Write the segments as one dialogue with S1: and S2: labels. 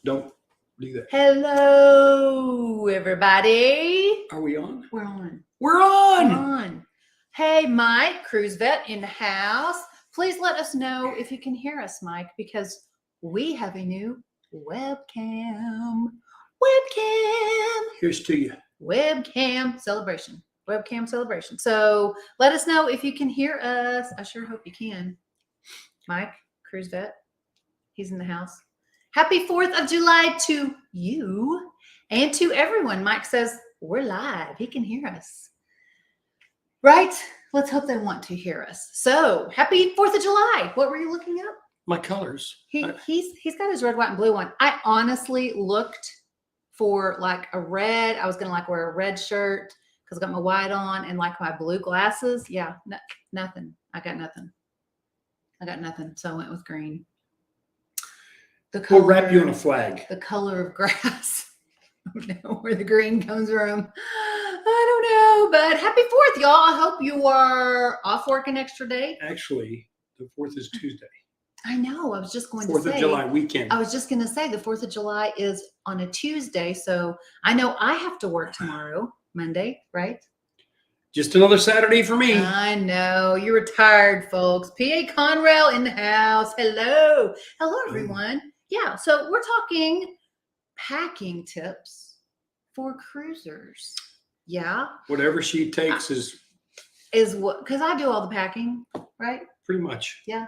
S1: Don't do that.
S2: Hello, everybody.
S1: Are we on?
S2: We're on.
S1: We're on.
S2: We're on. Hey, Mike, cruise vet in the house. Please let us know if you can hear us, Mike, because we have a new webcam.
S1: Here's to you.
S2: Webcam celebration. Webcam celebration. So let us know if you can hear us. I sure hope you can. Mike, cruise vet, he's in the house. Happy 4th of July to you and to everyone. Mike says we're live. He can hear us. Right? Let's hope they want to hear us. So happy 4th of July. What were you looking up?
S1: My colors.
S2: He's got his red, white, and blue one. I honestly looked for like a red. I was going to like wear a red shirt because I got my white on and like my blue glasses. Yeah, nothing. I got nothing. So I went with green.
S1: We'll wrap you in a flag.
S2: The color of grass. I don't know where the green comes from. I don't know, but happy 4th, y'all. I hope you are off work an extra day.
S1: Actually, the 4th is Tuesday.
S2: I know. I was just going to say.
S1: 4th of July weekend.
S2: I was just going to say the 4th of July is on a Tuesday. So I know I have to work tomorrow, Monday, right?
S1: Just another Saturday for me.
S2: I know. You're retired, folks. PA Conrail in the house. Hello. Hello, everyone. Yeah. So we're talking packing tips for cruisers. Yeah.
S1: Whatever she takes is
S2: what, because I do all the packing, right?
S1: Pretty much.
S2: Yeah.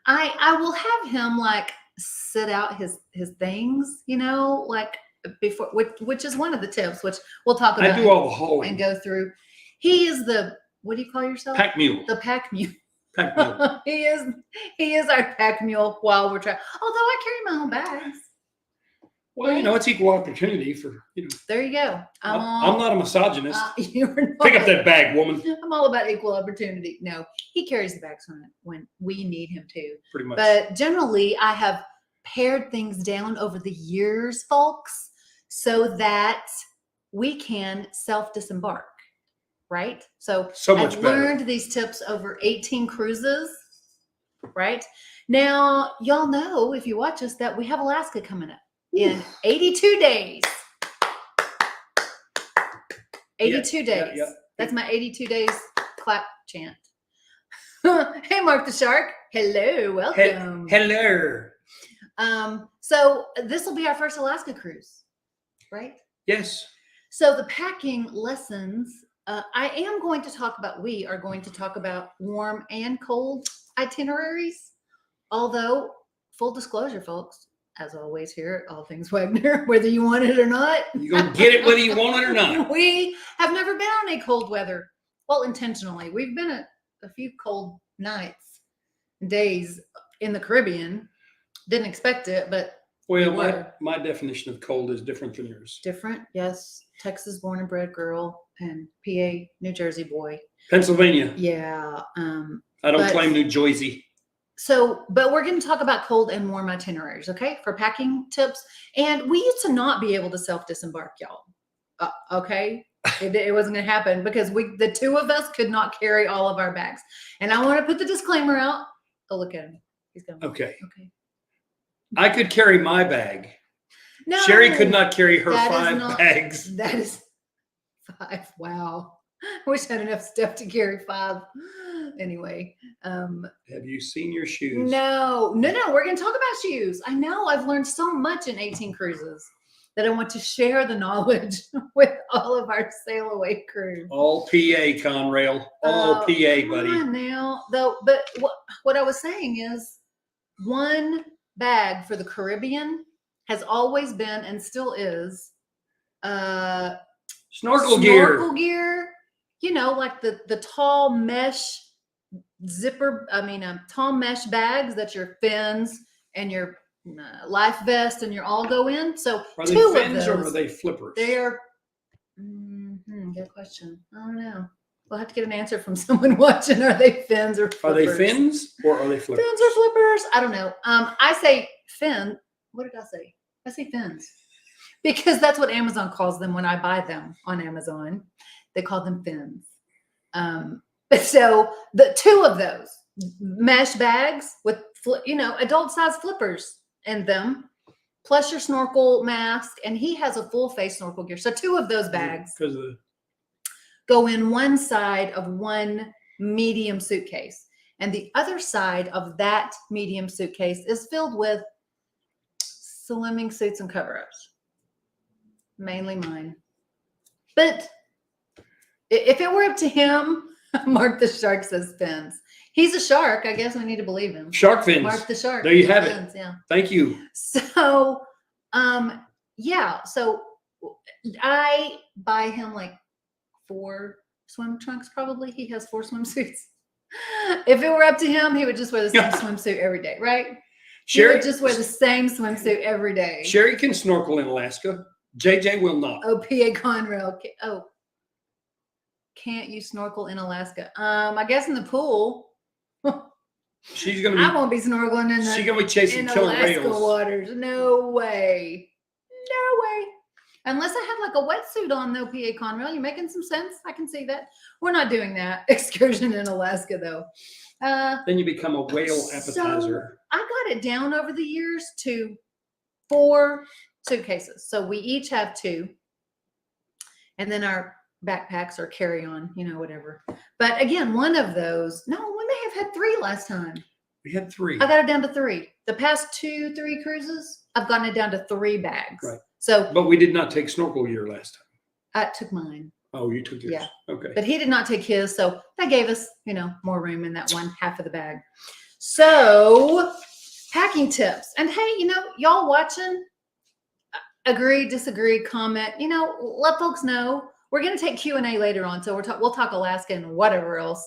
S2: I will have him like sit out his things, you know, like before, which is one of the tips, which we'll talk about.
S1: I do all the hauling
S2: and go through. He is the, what do you call yourself?
S1: Pack mule.
S2: The pack mule.
S1: Pack mule.
S2: He is our pack mule while we're traveling. Although I carry my own bags.
S1: Well, you know, it's equal opportunity for, you know.
S2: There you go.
S1: I'm not a misogynist.
S2: You're not.
S1: Pick up that bag, woman.
S2: I'm all about equal opportunity. No, he carries the bags when we need him to.
S1: Pretty much.
S2: But generally, I have pared things down over the years, folks, so that we can self-disembark, right? So
S1: much
S2: I've
S1: better.
S2: learned these tips over 18 cruises, right? Now, y'all know, if you watch us, that we have Alaska coming up in 82 days. 82 days.
S1: Yeah.
S2: That's my 82 days clap chant. Hey, Mark the Shark. Hello. Welcome.
S1: Hello.
S2: So this will be our first Alaska cruise, right?
S1: Yes.
S2: So the packing lessons, we are going to talk about warm and cold itineraries. Although, full disclosure, folks, as always here at All Things Wagner, whether you want it or not.
S1: You're going to get it whether you want it or not.
S2: We have never been on a cold weather. Well, intentionally. We've been at a few cold nights, days in the Caribbean. Didn't expect it, but
S1: well, my definition of cold is different than yours.
S2: Different, yes. Texas born and bred girl and PA, New Jersey boy.
S1: Pennsylvania.
S2: Yeah.
S1: I don't claim New Jersey.
S2: So, but we're going to talk about cold and warm itineraries, okay, for packing tips. And we used to not be able to self-disembark, y'all. Okay, it wasn't going to happen because the two of us could not carry all of our bags. And I want to put the disclaimer out. Oh, look at him. He's going.
S1: Okay. I could carry my bag.
S2: No,
S1: Sherry could not carry her 5 bags.
S2: That is 5. Wow. I wish I had enough stuff to carry 5. Anyway.
S1: Have you seen your shoes?
S2: No. We're going to talk about shoes. I know. I've learned so much in 18 cruises that I want to share the knowledge with all of our sail away crew.
S1: All PA, Conrail. All PA, buddy.
S2: Now, though, but what I was saying is one bag for the Caribbean has always been and still is
S1: snorkel gear.
S2: You know, like the tall mesh zipper. Tall mesh bags that your fins and your life vest and your all go in. So
S1: are they
S2: two
S1: fins
S2: of those,
S1: or are they flippers?
S2: They are. Good question. I don't know. We'll have to get an answer from someone watching. Are they fins or flippers?
S1: Are they fins or are they flippers?
S2: Fins or flippers? I don't know. I say fin. What did I say? I say fins because that's what Amazon calls them when I buy them on Amazon. They call them fins. So the 2 of those mesh bags with adult size flippers in them, plus your snorkel mask, and he has a full face snorkel gear. So 2 of those bags
S1: Because of the
S2: go in one side of one medium suitcase. And the other side of that medium suitcase is filled with swimming suits and cover-ups. Mainly mine. But if it were up to him, Mark the Shark says fins. He's a shark. I guess we need to believe him.
S1: shark fins.
S2: Mark the Shark.
S1: There you have
S2: fins,
S1: it.
S2: Yeah.
S1: Thank you.
S2: So, yeah. So I buy him like 4 swim trunks. Probably he has 4 swimsuits. If it were up to him, he would just wear the same swimsuit every day, right? He would just wear the same swimsuit every day.
S1: Sherry can snorkel in Alaska. JJ will not.
S2: Oh, PA Conrail. Oh, can't you snorkel in Alaska? I guess in the pool.
S1: She's gonna be.
S2: I won't be snorkeling in
S1: She's gonna be chasing
S2: in
S1: killer
S2: Alaska
S1: whales.
S2: waters. No way. No way. Unless I had like a wetsuit on, though, PA Conrail. You're making some sense. I can see that. We're not doing that excursion in Alaska, though.
S1: Then you become a whale appetizer.
S2: So I got it down over the years to 4 suitcases. So we each have 2. And then our backpacks or carry-on, whatever. But again, one of those, no, we may have had 3 last time.
S1: We had 3.
S2: I got it down to 3. The past 2-3 cruises, I've gotten it down to 3 bags.
S1: Right.
S2: So,
S1: but we did not take snorkel gear last time.
S2: I took mine.
S1: Oh, you took yours.
S2: Yeah.
S1: Okay.
S2: But he did not take his, so that gave us, more room in that one half of the bag. So, packing tips. And hey, y'all watching, agree, disagree, comment, let folks know. We're going to take Q&A later on, so we'll talk Alaska and whatever else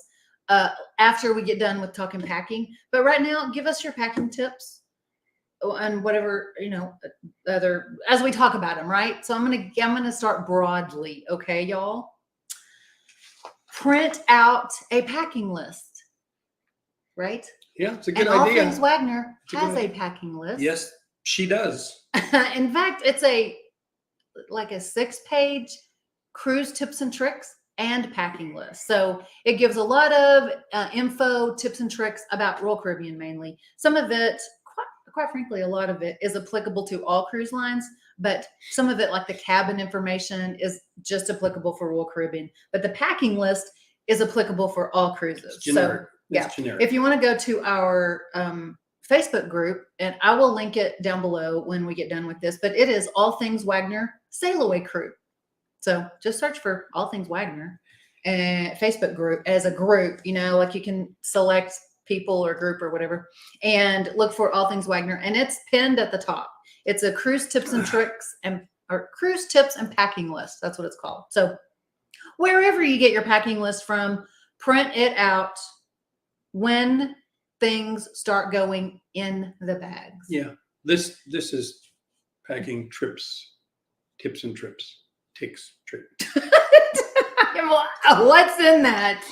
S2: after we get done with talking packing. But right now, give us your packing tips and whatever, other, as we talk about them, right? So I'm gonna start broadly, okay, y'all? Print out a packing list, right?
S1: Yeah, it's a good
S2: and
S1: idea.
S2: All Things Wagner has
S1: a
S2: a packing list.
S1: Yes, she does.
S2: In fact, it's like a 6-page cruise tips and tricks and packing list. So it gives a lot of info, tips and tricks about Royal Caribbean mainly. Some of it, quite frankly, a lot of it is applicable to all cruise lines, but some of it, like the cabin information, is just applicable for Royal Caribbean. But the packing list is applicable for all cruises.
S1: It's generic.
S2: So yeah,
S1: generic.
S2: If you want to go to our Facebook group, and I will link it down below when we get done with this, but it is All Things Wagner Sail Away Crew. So just search for All Things Wagner and Facebook group as a group, like you can select people or group or whatever, and look for All Things Wagner, and it's pinned at the top. It's a cruise tips and tricks or cruise tips and packing list. That's what it's called. So wherever you get your packing list from, print it out when things start going in the bags.
S1: Yeah, this is packing trips, tips and trips, ticks, trip.
S2: What's in that?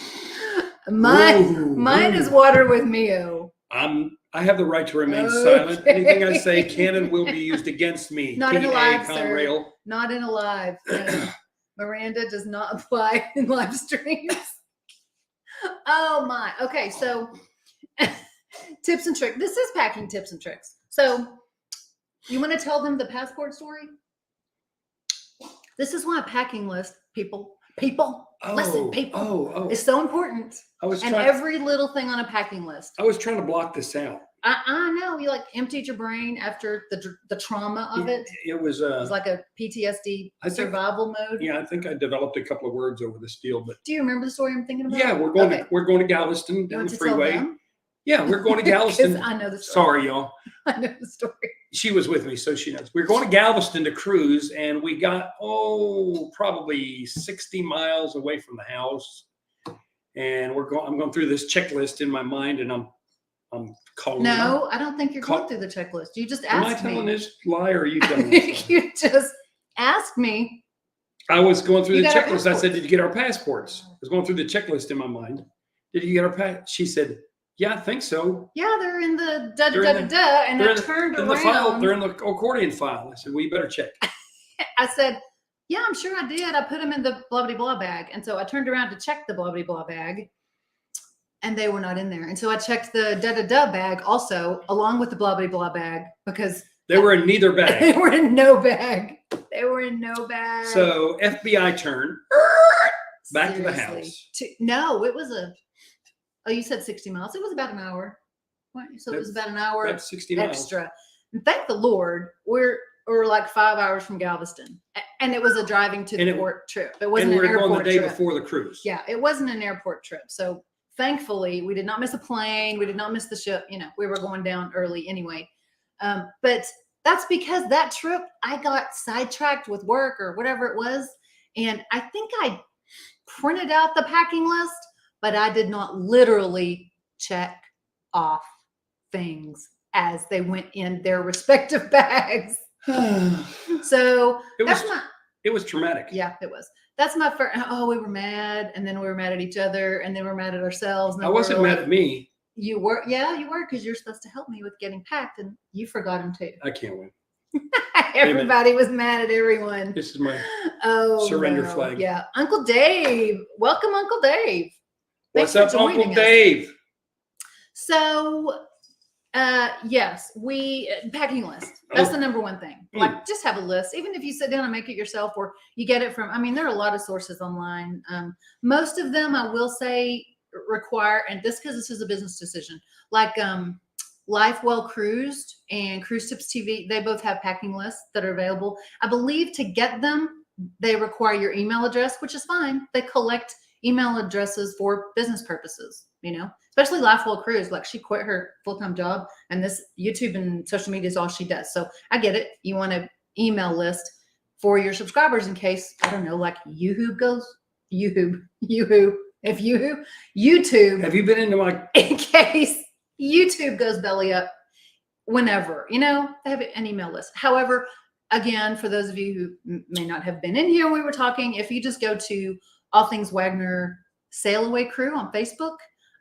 S2: Mine is water with Mio.
S1: I have the right to remain silent. Anything I say can and will be used against me.
S2: Not in a live,
S1: Conrail.
S2: sir. Not in a live. No. Miranda does not apply in live streams. Oh my. Okay, so tips and tricks. This is packing tips and tricks. So you want to tell them the passport story? This is why a packing list, people, listen, people, is so important. And every little thing on a packing list.
S1: I was trying to block this out.
S2: I know. You emptied your brain after the trauma of it.
S1: It was
S2: like a PTSD survival mode.
S1: Yeah, I think I developed a couple of words over this deal. But
S2: do you remember the story I'm thinking about?
S1: Yeah, we're going to Galveston down the freeway. Yeah, we're going to Galveston.
S2: I know the story.
S1: Sorry, y'all.
S2: I know the story.
S1: She was with me, so she knows. We're going to Galveston to cruise, and we got probably 60 miles away from the house. And I'm going through this checklist in my mind, and I'm calling.
S2: No, I don't think you're going through the checklist. You just asked me.
S1: Am I telling this lie, or are you telling this?
S2: You just asked me.
S1: I was going through the checklist. I said, "Did you get our passports?" I was going through the checklist in my mind. Did you get our pass? She said, "Yeah, I think so."
S2: Yeah, they're in the da-da-da-da-da, and I turned around.
S1: The file, they're in the accordion file. I said, "Well, you better check."
S2: I said, "Yeah, I'm sure I did. I put them in the blah-blah-blah bag." And so I turned around to check the blah-blah-blah bag, and they were not in there. And so I checked the da-da-da bag also, along with the blah-blah-blah bag, because
S1: They were in neither
S2: They
S1: bag.
S2: were in no bag. They were in no bag.
S1: So FBI turn back to the
S2: Seriously.
S1: house.
S2: No, it was oh, you said 60 miles. It was about an hour. What? So it was about an hour
S1: That's 60 miles.
S2: extra. And thank the Lord, we're like 5 hours from Galveston. And it was a driving to the port trip. It wasn't
S1: And
S2: an
S1: we were
S2: airport
S1: going the day
S2: trip.
S1: before the cruise.
S2: Yeah, it wasn't an airport trip. So thankfully, we did not miss a plane. We did not miss the ship. You know, we were going down early anyway. But that's because that trip, I got sidetracked with work or whatever it was. And I think I printed out the packing list, but I did not literally check off things as they went in their respective bags. So
S1: It was traumatic.
S2: Yeah, it was. That's my first. Oh, we were mad, and then we were mad at each other, and then we were mad at ourselves. And
S1: I wasn't mad at me.
S2: You were, yeah, you were, because you're supposed to help me with getting packed, and you forgot him too.
S1: I can't win.
S2: Everybody was mad at everyone.
S1: This is my
S2: surrender
S1: flag.
S2: Yeah, Uncle Dave, welcome, Uncle Dave.
S1: What's up, Uncle Dave?
S2: So, yes, packing list. That's the number one thing. Like, just have a list. Even if you sit down and make it yourself, or you get it from, I mean, there are a lot of sources online. Most of them, I will say, require, and this because this is a business decision, like Life Well Cruised and Cruise Tips TV, they both have packing lists that are available. I believe to get them, they require your email address, which is fine. They collect email addresses for business purposes, you know, especially Life Well Cruise. Like, she quit her full-time job, and this YouTube and social media is all she does. So I get it. You want an email list for your subscribers in case, I don't know, like YouTube.
S1: Have you been into my?
S2: In case YouTube goes belly up, whenever, you know, they have an email list. However, again, for those of you who may not have been in here when we were talking, if you just go to All Things Wagner Sail Away Crew on Facebook,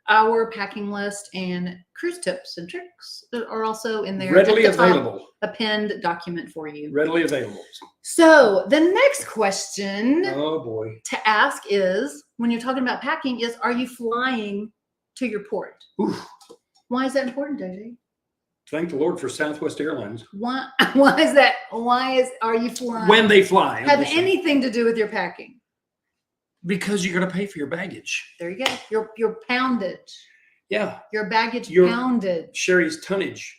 S2: our packing list and cruise tips and tricks are also in there.
S1: Readily available.
S2: A pinned document for you.
S1: Readily available.
S2: So the next question
S1: oh boy
S2: to ask is, when you're talking about packing, is, are you flying to your port?
S1: Oof.
S2: Why is that important, JJ?
S1: Thank the Lord for Southwest Airlines.
S2: Why is that? Are you flying?
S1: When they fly.
S2: Have anything to do with your packing?
S1: Because you're going to pay for your baggage.
S2: There you go. Your poundage.
S1: Yeah.
S2: Your baggage poundage.
S1: Sherry's tonnage.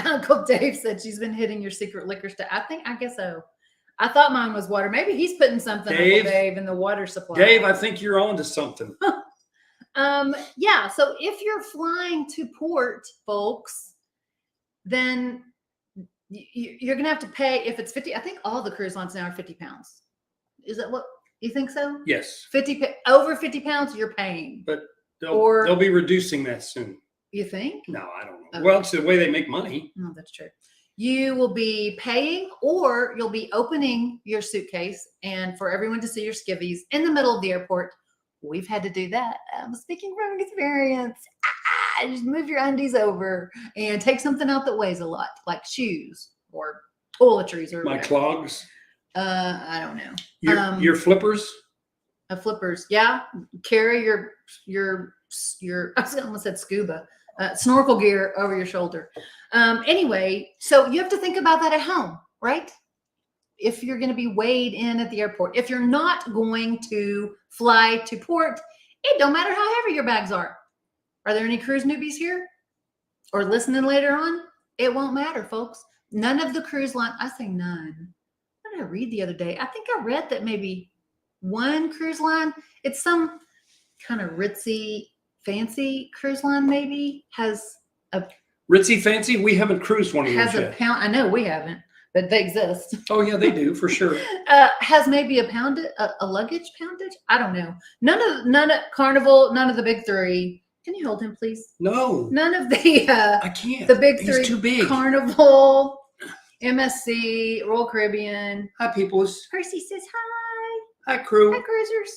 S2: Uncle Dave said she's been hitting your secret liquor stuff. I guess so. I thought mine was water. Maybe he's putting something, Uncle Dave, in the water supply.
S1: Dave, I think you're on to something.
S2: Yeah. So if you're flying to port, folks, then you're going to have to pay. If it's 50, I think all the cruise lines now are 50 pounds. Is that what you think so?
S1: Yes.
S2: Over 50 pounds, you're paying.
S1: But they'll be reducing that soon.
S2: You think?
S1: No, I don't know.
S2: Okay.
S1: Well, it's the way they make money.
S2: No, that's true. You will be paying, or you'll be opening your suitcase, and for everyone to see your skivvies in the middle of the airport. We've had to do that. I'm speaking from experience. Just move your undies over and take something out that weighs a lot, like shoes or toiletries or
S1: my
S2: whatever.
S1: clogs.
S2: I don't know.
S1: Your flippers.
S2: Flippers. Yeah. Carry your I almost said scuba. Snorkel gear over your shoulder. Anyway, so you have to think about that at home, right? If you're going to be weighed in at the airport, if you're not going to fly to port, it don't matter how heavy your bags are. Are there any cruise newbies here or listening later on? It won't matter, folks. None of the cruise line, I say none. What did I read the other day? I think I read that maybe one cruise line, it's some kind of ritzy, fancy cruise line, maybe has a
S1: ritzy fancy. We haven't cruised one of those yet.
S2: Pound. I know we haven't, but they exist.
S1: Oh yeah, they do for sure.
S2: Has maybe a luggage poundage. I don't know. None of Carnival. None of the big three. Can you hold him, please?
S1: No.
S2: None of the.
S1: I can't.
S2: The big three.
S1: He's too big.
S2: Carnival, MSC, Royal Caribbean.
S1: Hi, peoples.
S2: Percy says hi.
S1: Hi, crew.
S2: Hi, cruisers.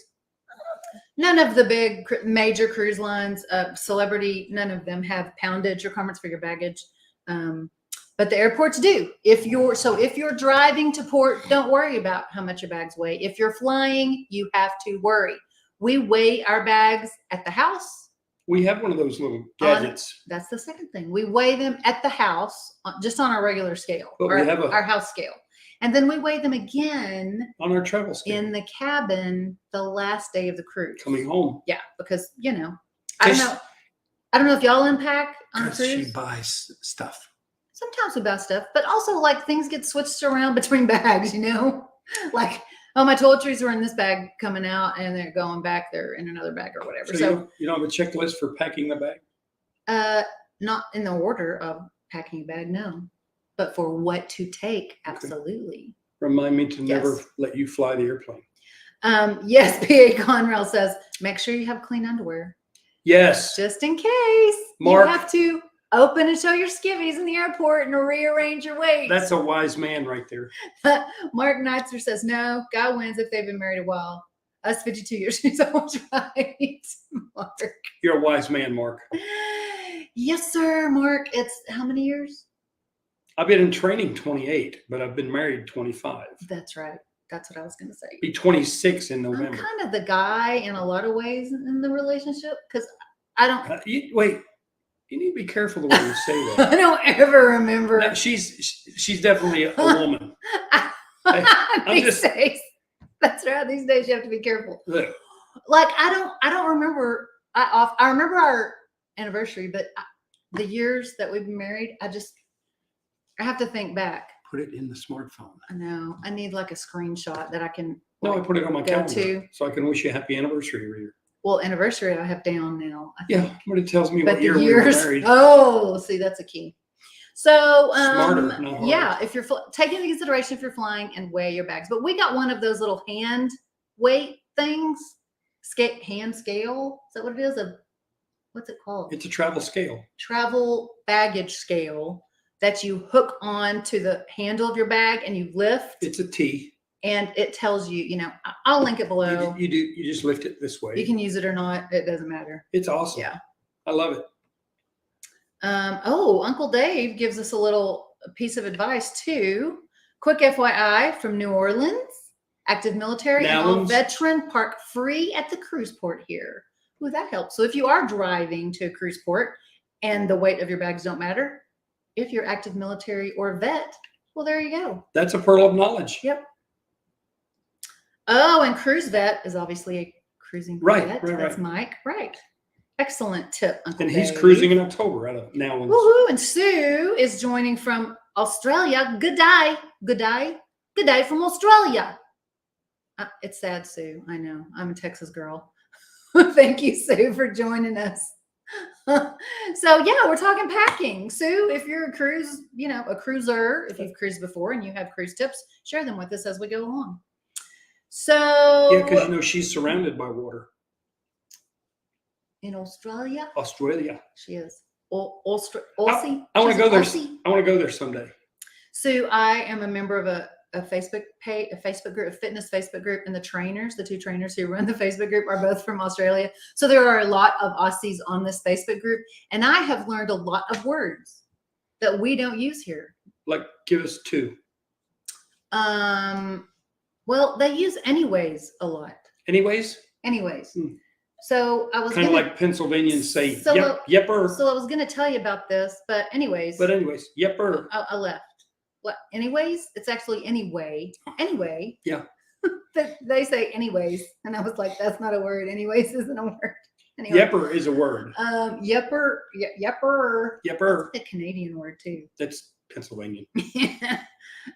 S2: None of the big major cruise lines, Celebrity, none of them have poundage requirements for your baggage. But the airports do. If you're driving to port, don't worry about how much your bags weigh. If you're flying, you have to worry. We weigh our bags at the house
S1: We have one of those little gadgets.
S2: That's the second thing. We weigh them at the house, just on our regular scale,
S1: But we have
S2: our house scale. And then we weigh them again
S1: on our travel scale.
S2: in the cabin the last day of the cruise.
S1: Coming home.
S2: Yeah, because, I don't know if y'all unpack on a cruise.
S1: She buys stuff.
S2: Sometimes we buy stuff, but also like things get switched around between bags, like, oh, my toiletries were in this bag coming out and they're going back. They're in another bag or whatever.
S1: So you don't have a checklist for packing the bag?
S2: Not in the order of packing a bag, no. But for what to take, absolutely.
S1: Remind me to never let you fly the airplane.
S2: Yes, P.A. Conrail says, make sure you have clean underwear.
S1: Yes.
S2: Just in case.
S1: Mark,
S2: you have to open and show your skivvies in the airport and rearrange your weights.
S1: That's a wise man right there.
S2: Mark Neitzer says, no, guy wins if they've been married a while. Us 52 years. He's almost right. Mark.
S1: You're a wise man, Mark.
S2: Yes, sir, Mark. It's how many years?
S1: I've been in training 28, but I've been married 25.
S2: That's right. That's what I was going to say.
S1: Be 26 in November.
S2: I'm kind of the guy in a lot of ways in the relationship because I don't.
S1: Wait, you need to be careful the way you say that.
S2: I don't ever remember.
S1: No, she's definitely a woman.
S2: These days, that's right. These days you have to be careful.
S1: Look.
S2: Like I don't remember. I remember our anniversary, but the years that we've been married, I have to think back.
S1: Put it in the smartphone.
S2: I know. I need like a screenshot that I can.
S1: No, I put it on my calendar
S2: to.
S1: So I can wish you a happy anniversary every year.
S2: Well, anniversary I have down now.
S1: Yeah, but it tells me
S2: but
S1: what year we were married.
S2: Oh, see, that's a key. So,
S1: Smarter, not harder.
S2: yeah, if you're take into consideration if you're flying and weigh your bags. But we got one of those little hand weight things, hand scale. Is that what it is? What's it called?
S1: It's a travel scale.
S2: Travel baggage scale that you hook on to the handle of your bag and you lift.
S1: It's a T. And
S2: it tells you, I'll link it below.
S1: You just lift it this way.
S2: You can use it or not. It doesn't matter.
S1: It's awesome.
S2: Yeah.
S1: I love it.
S2: Uncle Dave gives us a piece of advice too. Quick FYI from New Orleans, active military and all veteran park free at the cruise port here. Ooh, that helps. So if you are driving to a cruise port and the weight of your bags don't matter, if you're active military or vet, well, there you go.
S1: That's a pearl of knowledge.
S2: Yep. Oh, and Cruise Vet is obviously a cruising vet. That's Mike. Right. Excellent tip, Uncle
S1: And he's
S2: Dave.
S1: cruising in October out of now.
S2: Woohoo! And Sue is joining from Australia. Good day. Good day. Good day from Australia. It's sad, Sue. I know. I'm a Texas girl. Thank you, Sue, for joining us. So yeah, we're talking packing. Sue, if you're a cruiser, if you've cruised before and you have cruise tips, share them with us as we go along. So
S1: yeah, because she's surrounded by water.
S2: In Australia?
S1: Australia.
S2: She is. Aussie?
S1: I want to go there. I want to go there someday.
S2: So I am a member of a Facebook page, a Facebook group, a fitness Facebook group, and the two trainers who run the Facebook group are both from Australia. So there are a lot of Aussies on this Facebook group, and I have learned a lot of words that we don't use here.
S1: Like, give us two.
S2: Well, they use anyways a lot.
S1: Anyways.
S2: So I was
S1: kind of like Pennsylvanians say, yepper.
S2: So I was going to tell you about this, but anyways,
S1: yepper.
S2: I left. What? Anyways, it's actually anyway. Anyway.
S1: Yeah.
S2: They say anyways, and I was like, that's not a word. Anyways isn't a word. Anyway.
S1: Yepper is a word.
S2: Yepper.
S1: Yepper.
S2: That's a Canadian word too.
S1: That's Pennsylvanian.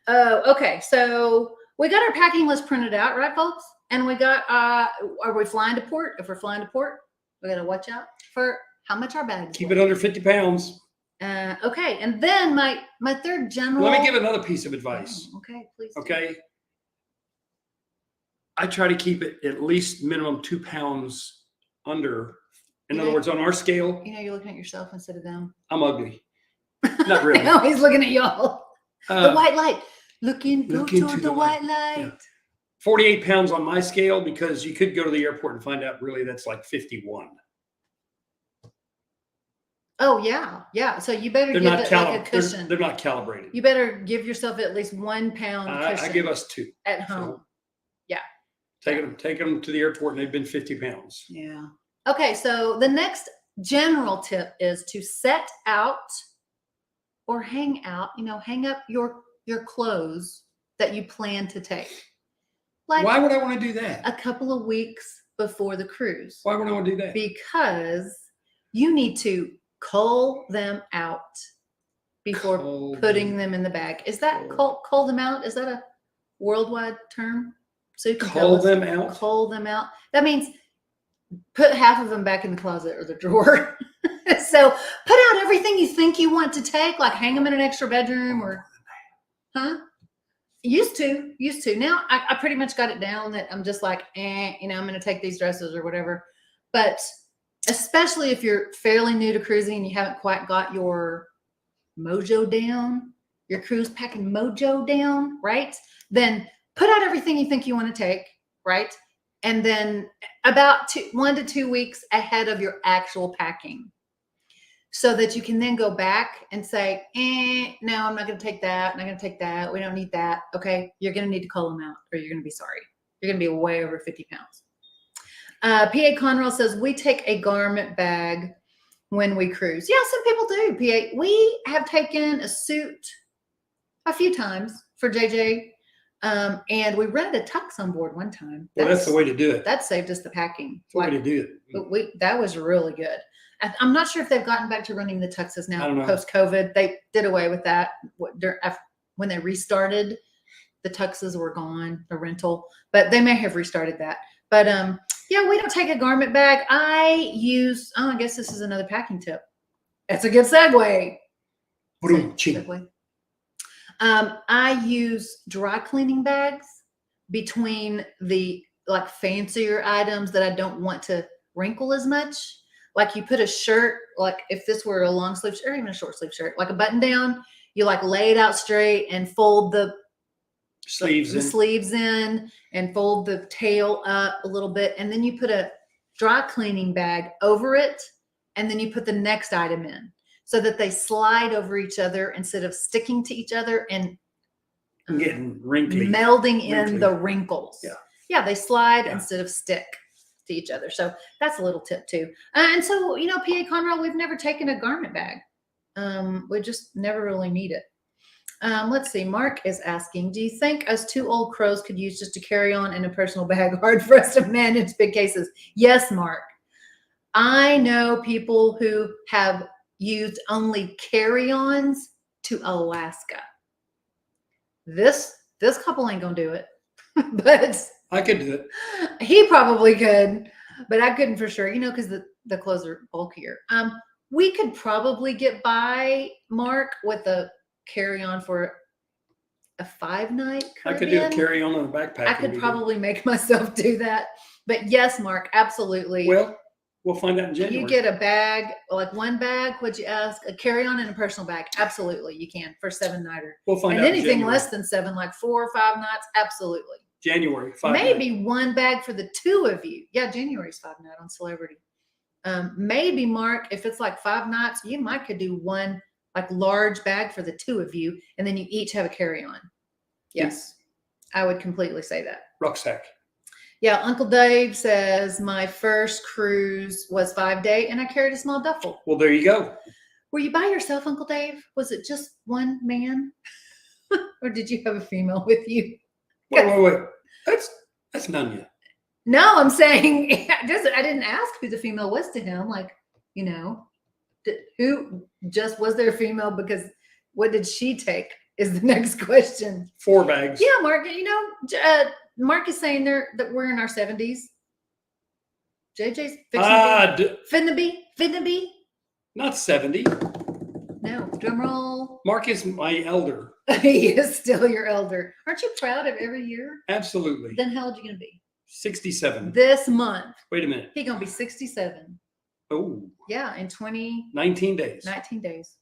S2: Okay. So we got our packing list printed out, right, folks? And we got, are we flying to port? If we're flying to port, we got to watch out for how much our bags
S1: Keep it under 50 pounds.
S2: Okay. And then my third general.
S1: Let me give another piece of advice.
S2: Oh, okay, please.
S1: Okay. I try to keep it at least minimum 2 pounds under. In other words, on our scale.
S2: You're looking at yourself instead of them.
S1: I'm ugly. Not really.
S2: No, he's looking at y'all. The white light. Look toward the white light.
S1: Yeah. 48 pounds on my scale, because you could go to the airport and find out really that's like 51.
S2: Oh, yeah. So you better give it like a cushion.
S1: They're not calibrated.
S2: You better give yourself at least 1 pound cushion.
S1: I give us 2.
S2: At home.
S1: So
S2: yeah.
S1: Take them to the airport and they've been 50 pounds.
S2: Yeah. Okay, so the next general tip is to set out or hang out, hang up your clothes that you plan to take. Like
S1: Why would I want to do that?
S2: a couple of weeks before the cruise.
S1: Why would I want to do that?
S2: Because you need to cull them out before putting them in the bag. Is that cull them out? Is that a worldwide term? So you can
S1: cull them out.
S2: Cull them out. That means put half of them back in the closet or the drawer. So put out everything you think you want to take, like hang them in an extra bedroom or, Used to. Now I pretty much got it down that I'm just like, I'm going to take these dresses or whatever. But especially if you're fairly new to cruising and you haven't quite got your mojo down, your cruise packing mojo down, right? Then put out everything you think you want to take, right? And then about 1 to 2 weeks ahead of your actual packing, so that you can then go back and say, no, I'm not going to take that. I'm not going to take that. We don't need that. Okay. You're going to need to cull them out or you're going to be sorry. You're going to be way over 50 pounds. PA Conrail says, we take a garment bag when we cruise. Yeah, some people do. PA, we have taken a suit a few times for JJ. And we rented a tux on board one time.
S1: Well, that's the way to do it.
S2: That saved us the packing.
S1: That's the way to do
S2: it. That was really good. I'm not sure if they've gotten back to running the tuxes now post-COVID. They did away with that when they restarted. The tuxes were gone, the rental, but they may have restarted that. But yeah, we don't take a garment bag. I guess this is another packing tip. That's a good segue. I use dry cleaning bags between the like fancier items that I don't want to wrinkle as much. Like you put a shirt, like if this were a long sleeve shirt or even a short sleeve shirt, like a button down, you like lay it out straight and fold the sleeves in and fold the tail up a little bit. And then you put a dry cleaning bag over it. And then you put the next item in so that they slide over each other instead of sticking to each other and
S1: getting wrinkly,
S2: melding in the wrinkles. Yeah, they slide instead of stick to each other. So that's a little tip too. And so, PA Conrail, we've never taken a garment bag. We just never really need it. Let's see. Mark is asking, do you think us two old crows could use just to carry on in a personal bag? Hard for us to manage big cases. Yes, Mark. I know people who have used only carry-ons to Alaska. This couple ain't gonna do it, but
S1: I could do it.
S2: He probably could, but I couldn't for sure, because the clothes are bulkier. We could probably get by, Mark, with a carry-on for a 5-night Caribbean.
S1: I could do a carry-on and a backpack.
S2: I could probably make myself do that. But yes, Mark, absolutely.
S1: Well, we'll find out in January.
S2: You get a bag, like one bag, would you ask? A carry-on and a personal bag. Absolutely, you can for 7-nighter.
S1: We'll find out.
S2: And anything less than 7, like 4 or 5 nights, absolutely.
S1: January, 5
S2: Maybe
S1: night.
S2: one bag for the 2 of you. Yeah, January's 5-night on Celebrity. Maybe, Mark, if it's like 5 nights, you might could do one like large bag for the 2 of you, and then you each have a carry-on. Yes, I would completely say that.
S1: Rucksack.
S2: Yeah, Uncle Dave says my first cruise was 5-day, and I carried a small duffel.
S1: Well, there you go.
S2: Were you by yourself, Uncle Dave? Was it just one man, or did you have a female with you?
S1: Wait. That's Nunya.
S2: No, I'm saying I didn't ask who the female was to him. Like, who just was there a female? Because what did she take is the next question.
S1: 4 bags.
S2: Yeah, Mark. Mark is saying that we're in our 70s. JJ's finna be.
S1: Not 70.
S2: No, drum roll.
S1: Mark is my elder.
S2: He is still your elder. Aren't you proud of every year?
S1: Absolutely.
S2: Then how old are you gonna be?
S1: 67.
S2: This month.
S1: Wait a minute.
S2: He's gonna be 67.
S1: Oh.
S2: Yeah, in
S1: 19 days.
S2: 19 days.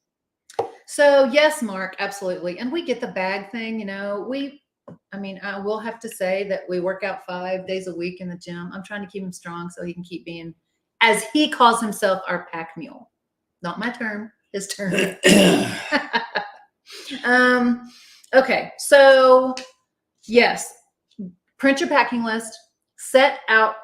S2: So yes, Mark, absolutely. And we get the bag thing, I will have to say that we work out 5 days a week in the gym. I'm trying to keep him strong so he can keep being, as he calls himself, our pack mule. Not my term, his term. Okay, so yes, print your packing list, set out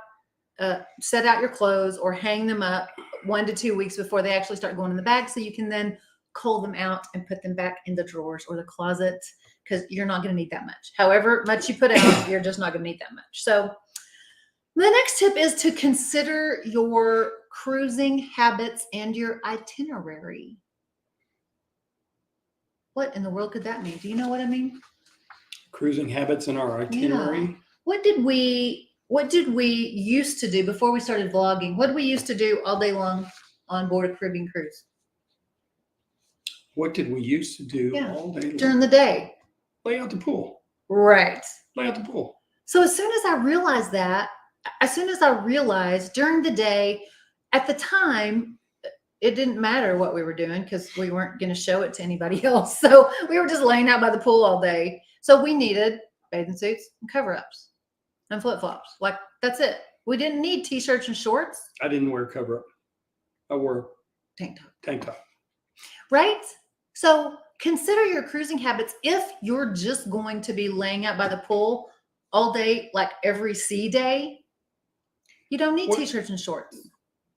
S2: your clothes or hang them up 1 to 2 weeks before they actually start going in the bag, so you can then cull them out and put them back in the drawers or the closet, because you're not going to need that much. However much you put out, you're just not going to need that much. So the next tip is to consider your cruising habits and your itinerary. What in the world could that mean? Do you know what I mean?
S1: Cruising habits in our itinerary.
S2: Yeah. What did we used to do before we started vlogging? What did we used to do all day long on board a Caribbean cruise?
S1: What did we used to do all day long?
S2: During the day?
S1: Lay out the pool.
S2: Right.
S1: Lay out the pool.
S2: So as soon as I realized during the day, at the time, it didn't matter what we were doing because we weren't going to show it to anybody else. So we were just laying out by the pool all day. So we needed bathing suits and cover-ups and flip-flops. Like, that's it. We didn't need t-shirts and shorts.
S1: I didn't wear cover-up. I wore
S2: tank top.
S1: Tank top.
S2: Right? So consider your cruising habits. If you're just going to be laying out by the pool all day, like every sea day, you don't need t-shirts and shorts.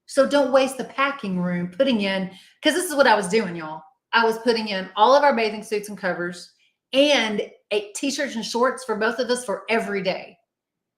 S2: So don't waste the packing room putting in, because this is what I was doing, y'all. I was putting in all of our bathing suits and covers and t-shirts and shorts for both of us for every day.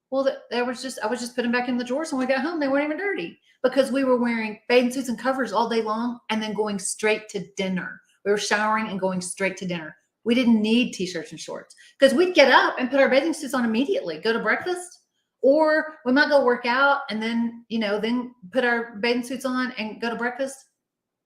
S2: Well, I was just putting them back in the drawers, and when we got home, they weren't even dirty because we were wearing bathing suits and covers all day long and then going straight to dinner. We were showering and going straight to dinner. We didn't need t-shirts and shorts because we'd get up and put our bathing suits on immediately, go to breakfast, or we might go work out and then, then put our bathing suits on and go to breakfast,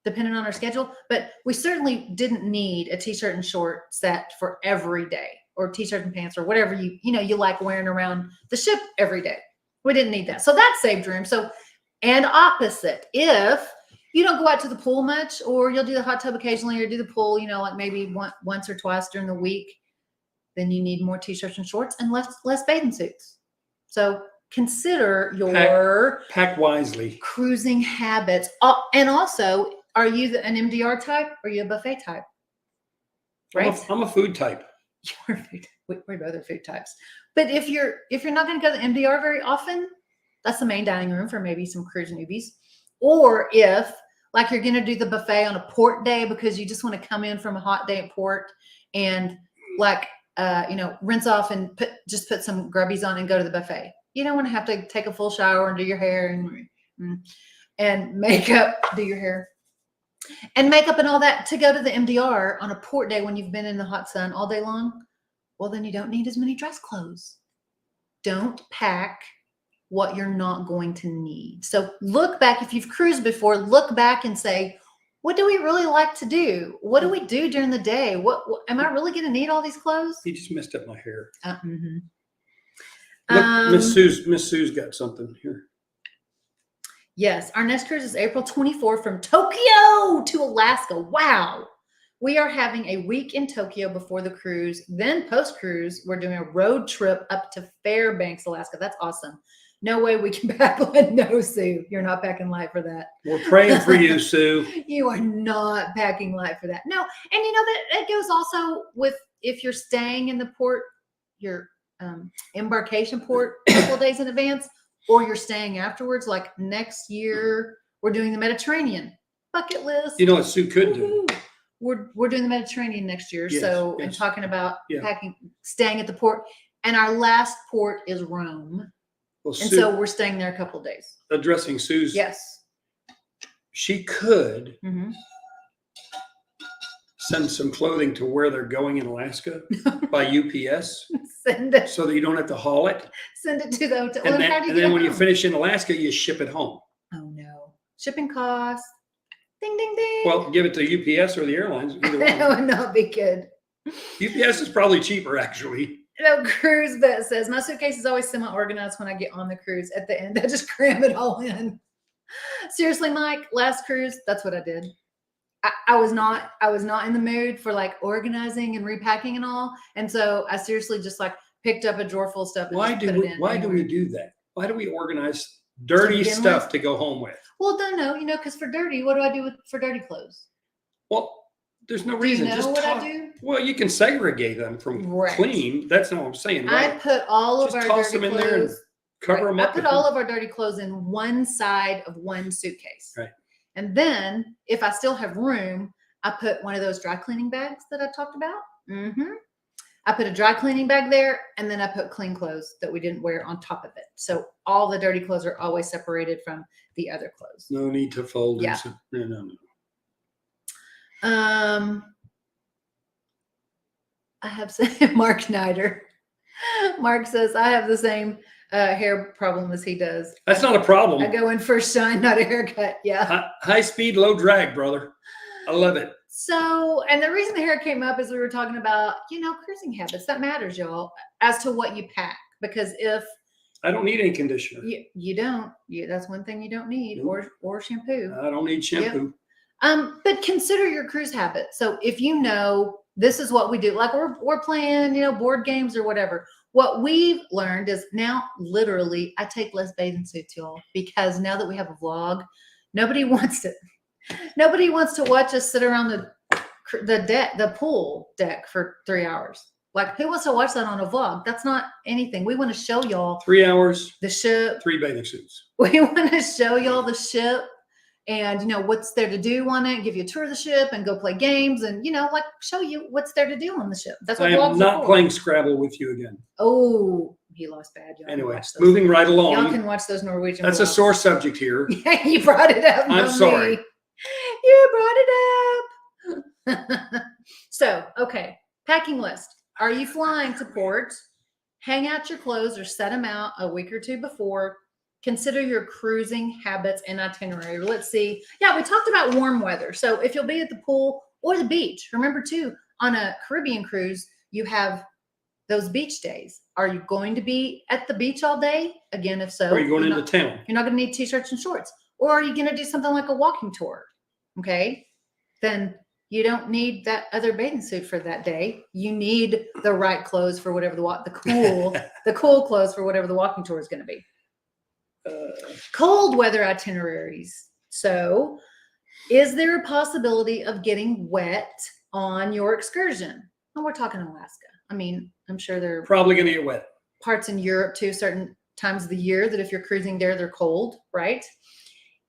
S2: depending on our schedule. But we certainly didn't need a t-shirt and short set for every day, or t-shirt and pants, or whatever you like wearing around the ship every day. We didn't need that. So that saved room. So, and opposite, if you don't go out to the pool much, or you'll do the hot tub occasionally, or do the pool, like maybe once or twice during the week, then you need more t-shirts and shorts and less bathing suits. So consider your
S1: pack wisely
S2: cruising habits. And also, are you an MDR type or are you a buffet type? Right?
S1: I'm a food type.
S2: You're a food type. We're both are food types. But if you're not going to go to the MDR very often, that's the main dining room for maybe some cruise newbies. Or if like you're going to do the buffet on a port day because you just want to come in from a hot day at port and rinse off and put some grubbies on and go to the buffet. You don't want to have to take a full shower and do your hair and makeup, do your hair and makeup and all that to go to the MDR on a port day when you've been in the hot sun all day long. Well, then you don't need as many dress clothes. Don't pack what you're not going to need. So look back, if you've cruised before, look back and say, what do we really like to do? What do we do during the day? What am I really going to need all these clothes?
S1: You just messed up my hair.
S2: Look,
S1: Miss Sue's got something here.
S2: Yes, our next cruise is April 24th from Tokyo to Alaska. Wow. We are having a week in Tokyo before the cruise. Then post-cruise, we're doing a road trip up to Fairbanks, Alaska. That's awesome. No way we can pack one. No, Sue. You're not packing light for that.
S1: We're praying for you, Sue.
S2: You are not packing light for that. No. And that goes also with if you're staying in the port, your embarkation port a couple of days in advance, or you're staying afterwards. Like next year, we're doing the Mediterranean bucket list.
S1: You know what Sue could do?
S2: We're doing the Mediterranean next year.
S1: Yes,
S2: so
S1: yes.
S2: I'm talking about staying at the port. And our last port is Rome.
S1: Well,
S2: and
S1: Sue,
S2: so we're staying there a couple of days.
S1: Addressing Sue's.
S2: Yes.
S1: She could send some clothing to where they're going in Alaska by UPS.
S2: Send it.
S1: So that you don't have to haul it.
S2: Send it to the hotel.
S1: And then when you finish in Alaska, you ship it home.
S2: Oh, no. Shipping costs. Ding, ding, ding.
S1: Well, give it to UPS or the airlines. Either one.
S2: That would not be good.
S1: UPS is probably cheaper, actually.
S2: Cruise vet says, my suitcase is always semi-organized when I get on the cruise. At the end, I just cram it all in. Seriously, Mike, last cruise, that's what I did. I was not in the mood for like organizing and repacking and all. And so I seriously just like picked up a drawer full of stuff. And
S1: Why do we do that? Why do we organize dirty stuff to go home with?
S2: Well, no, because for dirty, what do I do for dirty clothes?
S1: Well, there's no reason.
S2: Just what I do?
S1: Well, you can segregate them from clean. That's not what I'm saying. Right?
S2: I put all of our
S1: toss
S2: dirty
S1: them in
S2: clothes.
S1: there and cover them up.
S2: I put all of our dirty clothes in one side of one suitcase.
S1: Right.
S2: And then if I still have room, I put one of those dry cleaning bags that I talked about. I put a dry cleaning bag there, and then I put clean clothes that we didn't wear on top of it. So all the dirty clothes are always separated from the other clothes.
S1: No need to fold.
S2: Yeah.
S1: No.
S2: I have Mark Schneider. Mark says I have the same hair problem as he does.
S1: That's not a problem.
S2: I go in for a shine, not a haircut. Yeah.
S1: High speed, low drag, brother. I love it.
S2: So, and the reason the hair came up is we were talking about, cruising habits. That matters, y'all, as to what you pack. Because if
S1: I don't need any conditioner.
S2: You don't. That's one thing you don't need, or shampoo.
S1: I don't need shampoo.
S2: But consider your cruise habit. So if this is what we do, like we're playing, board games or whatever. What we've learned is now literally I take less bathing suits, y'all, because now that we have a vlog, nobody wants to watch us sit around the pool deck for 3 hours. Like, who wants to watch that on a vlog? That's not anything. We want to show y'all
S1: 3 hours,
S2: the ship,
S1: 3 bathing suits.
S2: We want to show y'all the ship and, what's there to do on it, give you a tour of the ship and go play games and, show you what's there to do on the ship. That's what
S1: I am
S2: vlogs
S1: not
S2: are for.
S1: playing Scrabble with you again.
S2: Oh, he lost bad. Y'all
S1: anyway, moving right along.
S2: Y'all can watch those Norwegian
S1: That's
S2: vlogs.
S1: a sore subject here.
S2: Yeah, you brought it up.
S1: I'm sorry.
S2: Me. You brought it up. So, okay. Packing list. Are you flying to port? Hang out your clothes or set them out a week or two before. Consider your cruising habits and itinerary. Let's see. Yeah, we talked about warm weather. So if you'll be at the pool or the beach, remember too, on a Caribbean cruise, you have those beach days. Are you going to be at the beach all day? Again, if so.
S1: Or are you going into town?
S2: You're not going to need t-shirts and shorts. Or are you going to do something like a walking tour? Okay. Then you don't need that other bathing suit for that day. You need the right clothes for whatever the cool clothes for whatever the walking tour is going to be. Cold weather itineraries. So, is there a possibility of getting wet on your excursion? And we're talking Alaska. I mean, I'm sure there are
S1: probably going to get wet.
S2: Parts in Europe too, certain times of the year that if you're cruising there, they're cold, right?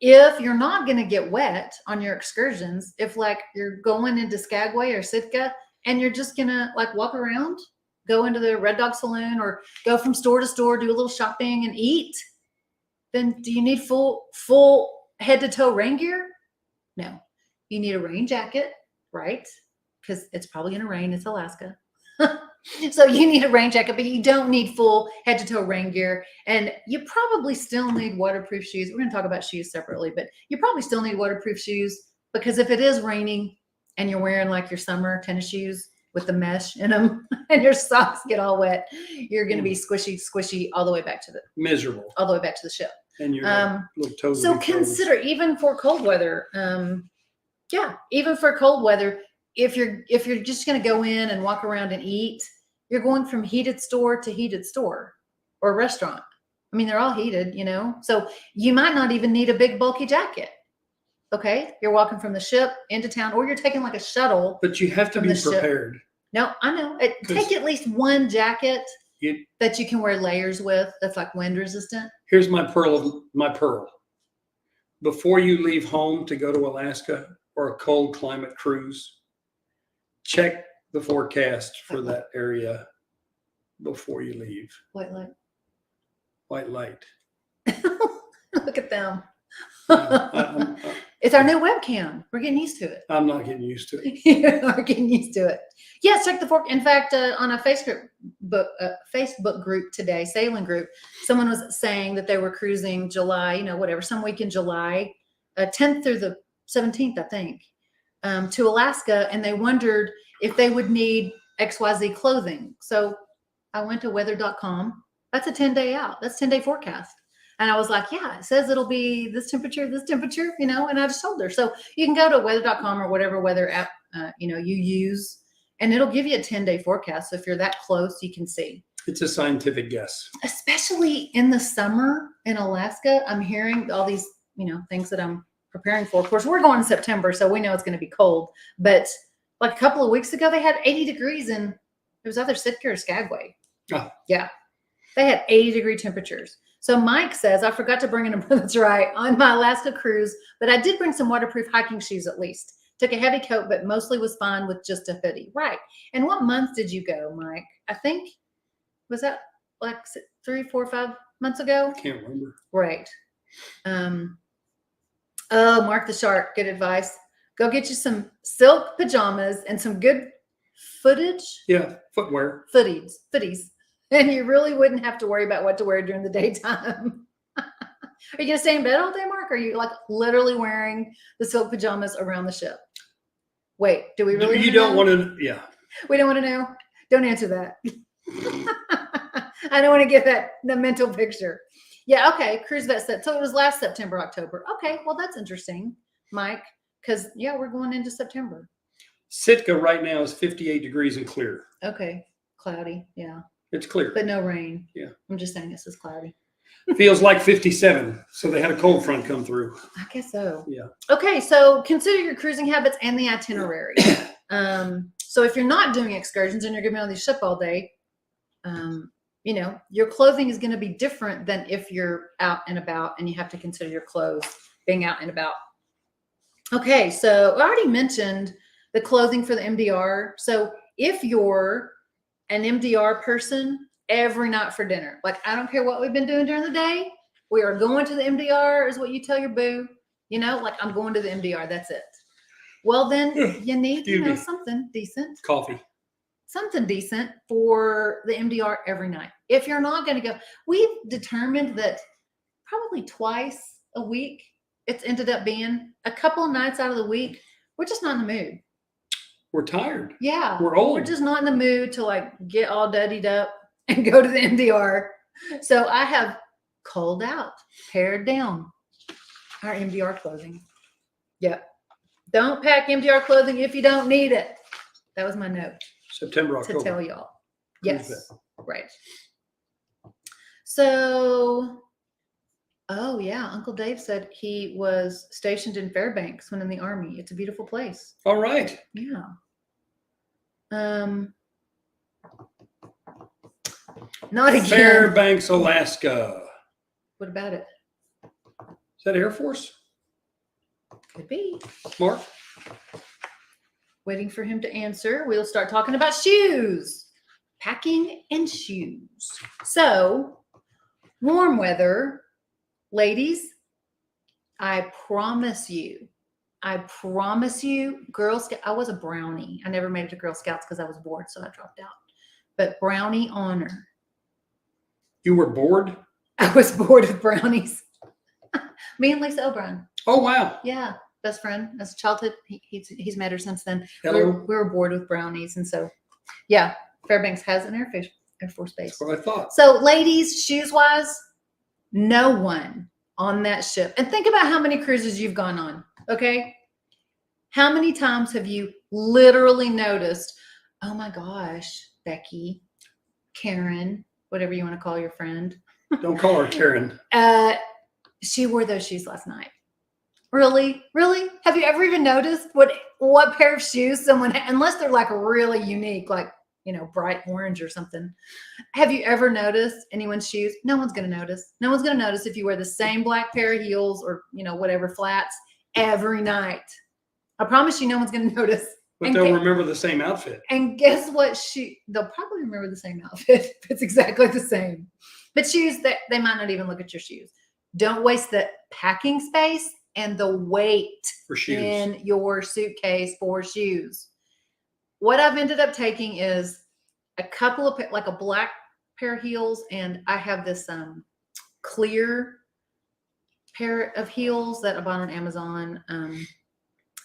S2: If you're not going to get wet on your excursions, if like you're going into Skagway or Sitka and you're just going to like walk around, go into the Red Dog Saloon or go from store to store, do a little shopping and eat, then do you need full head to toe rain gear? No. You need a rain jacket, right? Because it's probably going to rain. It's Alaska. So you need a rain jacket, but you don't need full head to toe rain gear. And you probably still need waterproof shoes. We're going to talk about shoes separately, but you probably still need waterproof shoes because if it is raining and you're wearing like your summer tennis shoes with the mesh in them and your socks get all wet, you're going to be squishy all the way back to
S1: miserable,
S2: all the way back to the ship.
S1: And your little toes.
S2: So consider even for cold weather. Even for cold weather, if you're just going to go in and walk around and eat, you're going from heated store to heated store or restaurant. I mean, they're all heated, so you might not even need a big bulky jacket. Okay. You're walking from the ship into town, or you're taking like a shuttle.
S1: But you have to be prepared.
S2: No, I know. Take at least one jacket that you can wear layers with. That's like wind resistant.
S1: Here's my pearl. Before you leave home to go to Alaska or a cold climate cruise, check the forecast for that area before you leave.
S2: White light.
S1: White light.
S2: Look at them. It's our new webcam. We're getting used to it.
S1: I'm not getting used to it.
S2: You are getting used to it. Yes, check the forecast. In fact, on a Facebook group today, sailing group, someone was saying that they were cruising July, some week in July, 10th through the 17th, I think, to Alaska, and they wondered if they would need XYZ clothing. So I went to weather.com. That's a 10-day out. That's 10-day forecast. And I was like, yeah, it says it'll be this temperature, and I just told her. So you can go to weather.com or whatever weather app, you use, and it'll give you a 10-day forecast. So if you're that close, you can see.
S1: It's a scientific guess.
S2: Especially in the summer in Alaska, I'm hearing all these, things that I'm preparing for. Of course, we're going in September, so we know it's going to be cold. But like a couple of weeks ago, they had 80 degrees in, it was either Sitka or Skagway.
S1: Oh.
S2: Yeah. They had 80-degree temperatures. So Mike says, I forgot to bring an umbrella. That's right, on my Alaska cruise, but I did bring some waterproof hiking shoes at least. Took a heavy coat, but mostly was fine with just a hoodie. Right. And what month did you go, Mike? I think, was that like 3, 4, 5 months ago?
S1: Can't remember.
S2: Right. Oh, Mark the Shark. Good advice. Go get you some silk pajamas and some good footage.
S1: Yeah, footwear.
S2: Footies. And you really wouldn't have to worry about what to wear during the daytime. Are you going to stay in bed all day, Mark? Or are you like literally wearing the silk pajamas around the ship? Wait, do we really?
S1: You don't want to, yeah.
S2: We don't want to know? Don't answer that. I don't want to get the mental picture. Yeah, okay. Cruise vet said, so it was last September, October. Okay, well, that's interesting, Mike, because, yeah, we're going into September.
S1: Sitka right now is 58 degrees and clear.
S2: Okay, cloudy, yeah.
S1: It's clear.
S2: But no rain.
S1: Yeah.
S2: I'm just saying this is cloudy.
S1: Feels like 57, so they had a cold front come through.
S2: I guess so.
S1: Yeah.
S2: Okay, so consider your cruising habits and the itinerary. So if you're not doing excursions and you're going to be on the ship all day, you know, your clothing is going to be different than if you're out and about, and you have to consider your clothes being out and about. Okay, so I already mentioned the clothing for the MDR. So if you're an MDR person, every night for dinner, like I don't care what we've been doing during the day, we are going to the MDR is what you tell your boo. You know, like I'm going to the MDR. That's it. Well, then you need, you know, something decent.
S1: Coffee.
S2: Something decent for the MDR every night. If you're not going to go, we've determined that probably twice a week, it's ended up being a couple of nights out of the week, we're just not in the mood.
S1: We're tired.
S2: Yeah.
S1: We're old.
S2: We're just not in the mood to like get all duddied up and go to the MDR. So I have culled out, pared down our MDR clothing. Yep. Don't pack MDR clothing if you don't need it. That was my note.
S1: September, October.
S2: To tell y'all. Yes. Right. So, oh yeah, Uncle Dave said he was stationed in Fairbanks when in the Army. It's a beautiful place.
S1: All right.
S2: Yeah. Not again.
S1: Fairbanks, Alaska.
S2: What about it?
S1: Is that Air Force?
S2: Could be.
S1: Mark?
S2: Waiting for him to answer. We'll start talking about shoes. Packing and shoes. So, warm weather, ladies, I promise you, Girl Scout, I was a brownie. I never made it to Girl Scouts because I was bored, so I dropped out. But brownie honor.
S1: You were bored?
S2: I was bored with brownies. Me and Lisa O'Brien.
S1: Oh, wow.
S2: Yeah, best friend as a childhood. He's met her since then.
S1: Hello.
S2: We were bored with brownies, and so yeah, Fairbanks has an Air Force base.
S1: That's what I thought.
S2: So, ladies, shoes wise, no one on that ship. And think about how many cruises you've gone on. Okay, how many times have you literally noticed? Oh my gosh, Becky, Karen, whatever you want to call your friend.
S1: Don't call her Karen.
S2: She wore those shoes last night. Really? Really? Have you ever even noticed what pair of shoes someone, unless they're like really unique, like, you know, bright orange or something. Have you ever noticed anyone's shoes? No one's going to notice. No one's going to notice if you wear the same black pair of heels or, you know, whatever flats every night. I promise you no one's going to notice.
S1: But they'll remember the same outfit.
S2: And guess what? They'll probably remember the same outfit. It's exactly the same. But shoes, they might not even look at your shoes. Don't waste the packing space and the weight
S1: for shoes
S2: in your suitcase for shoes. What I've ended up taking is a couple of, like a black pair of heels, and I have this clear pair of heels that I bought on Amazon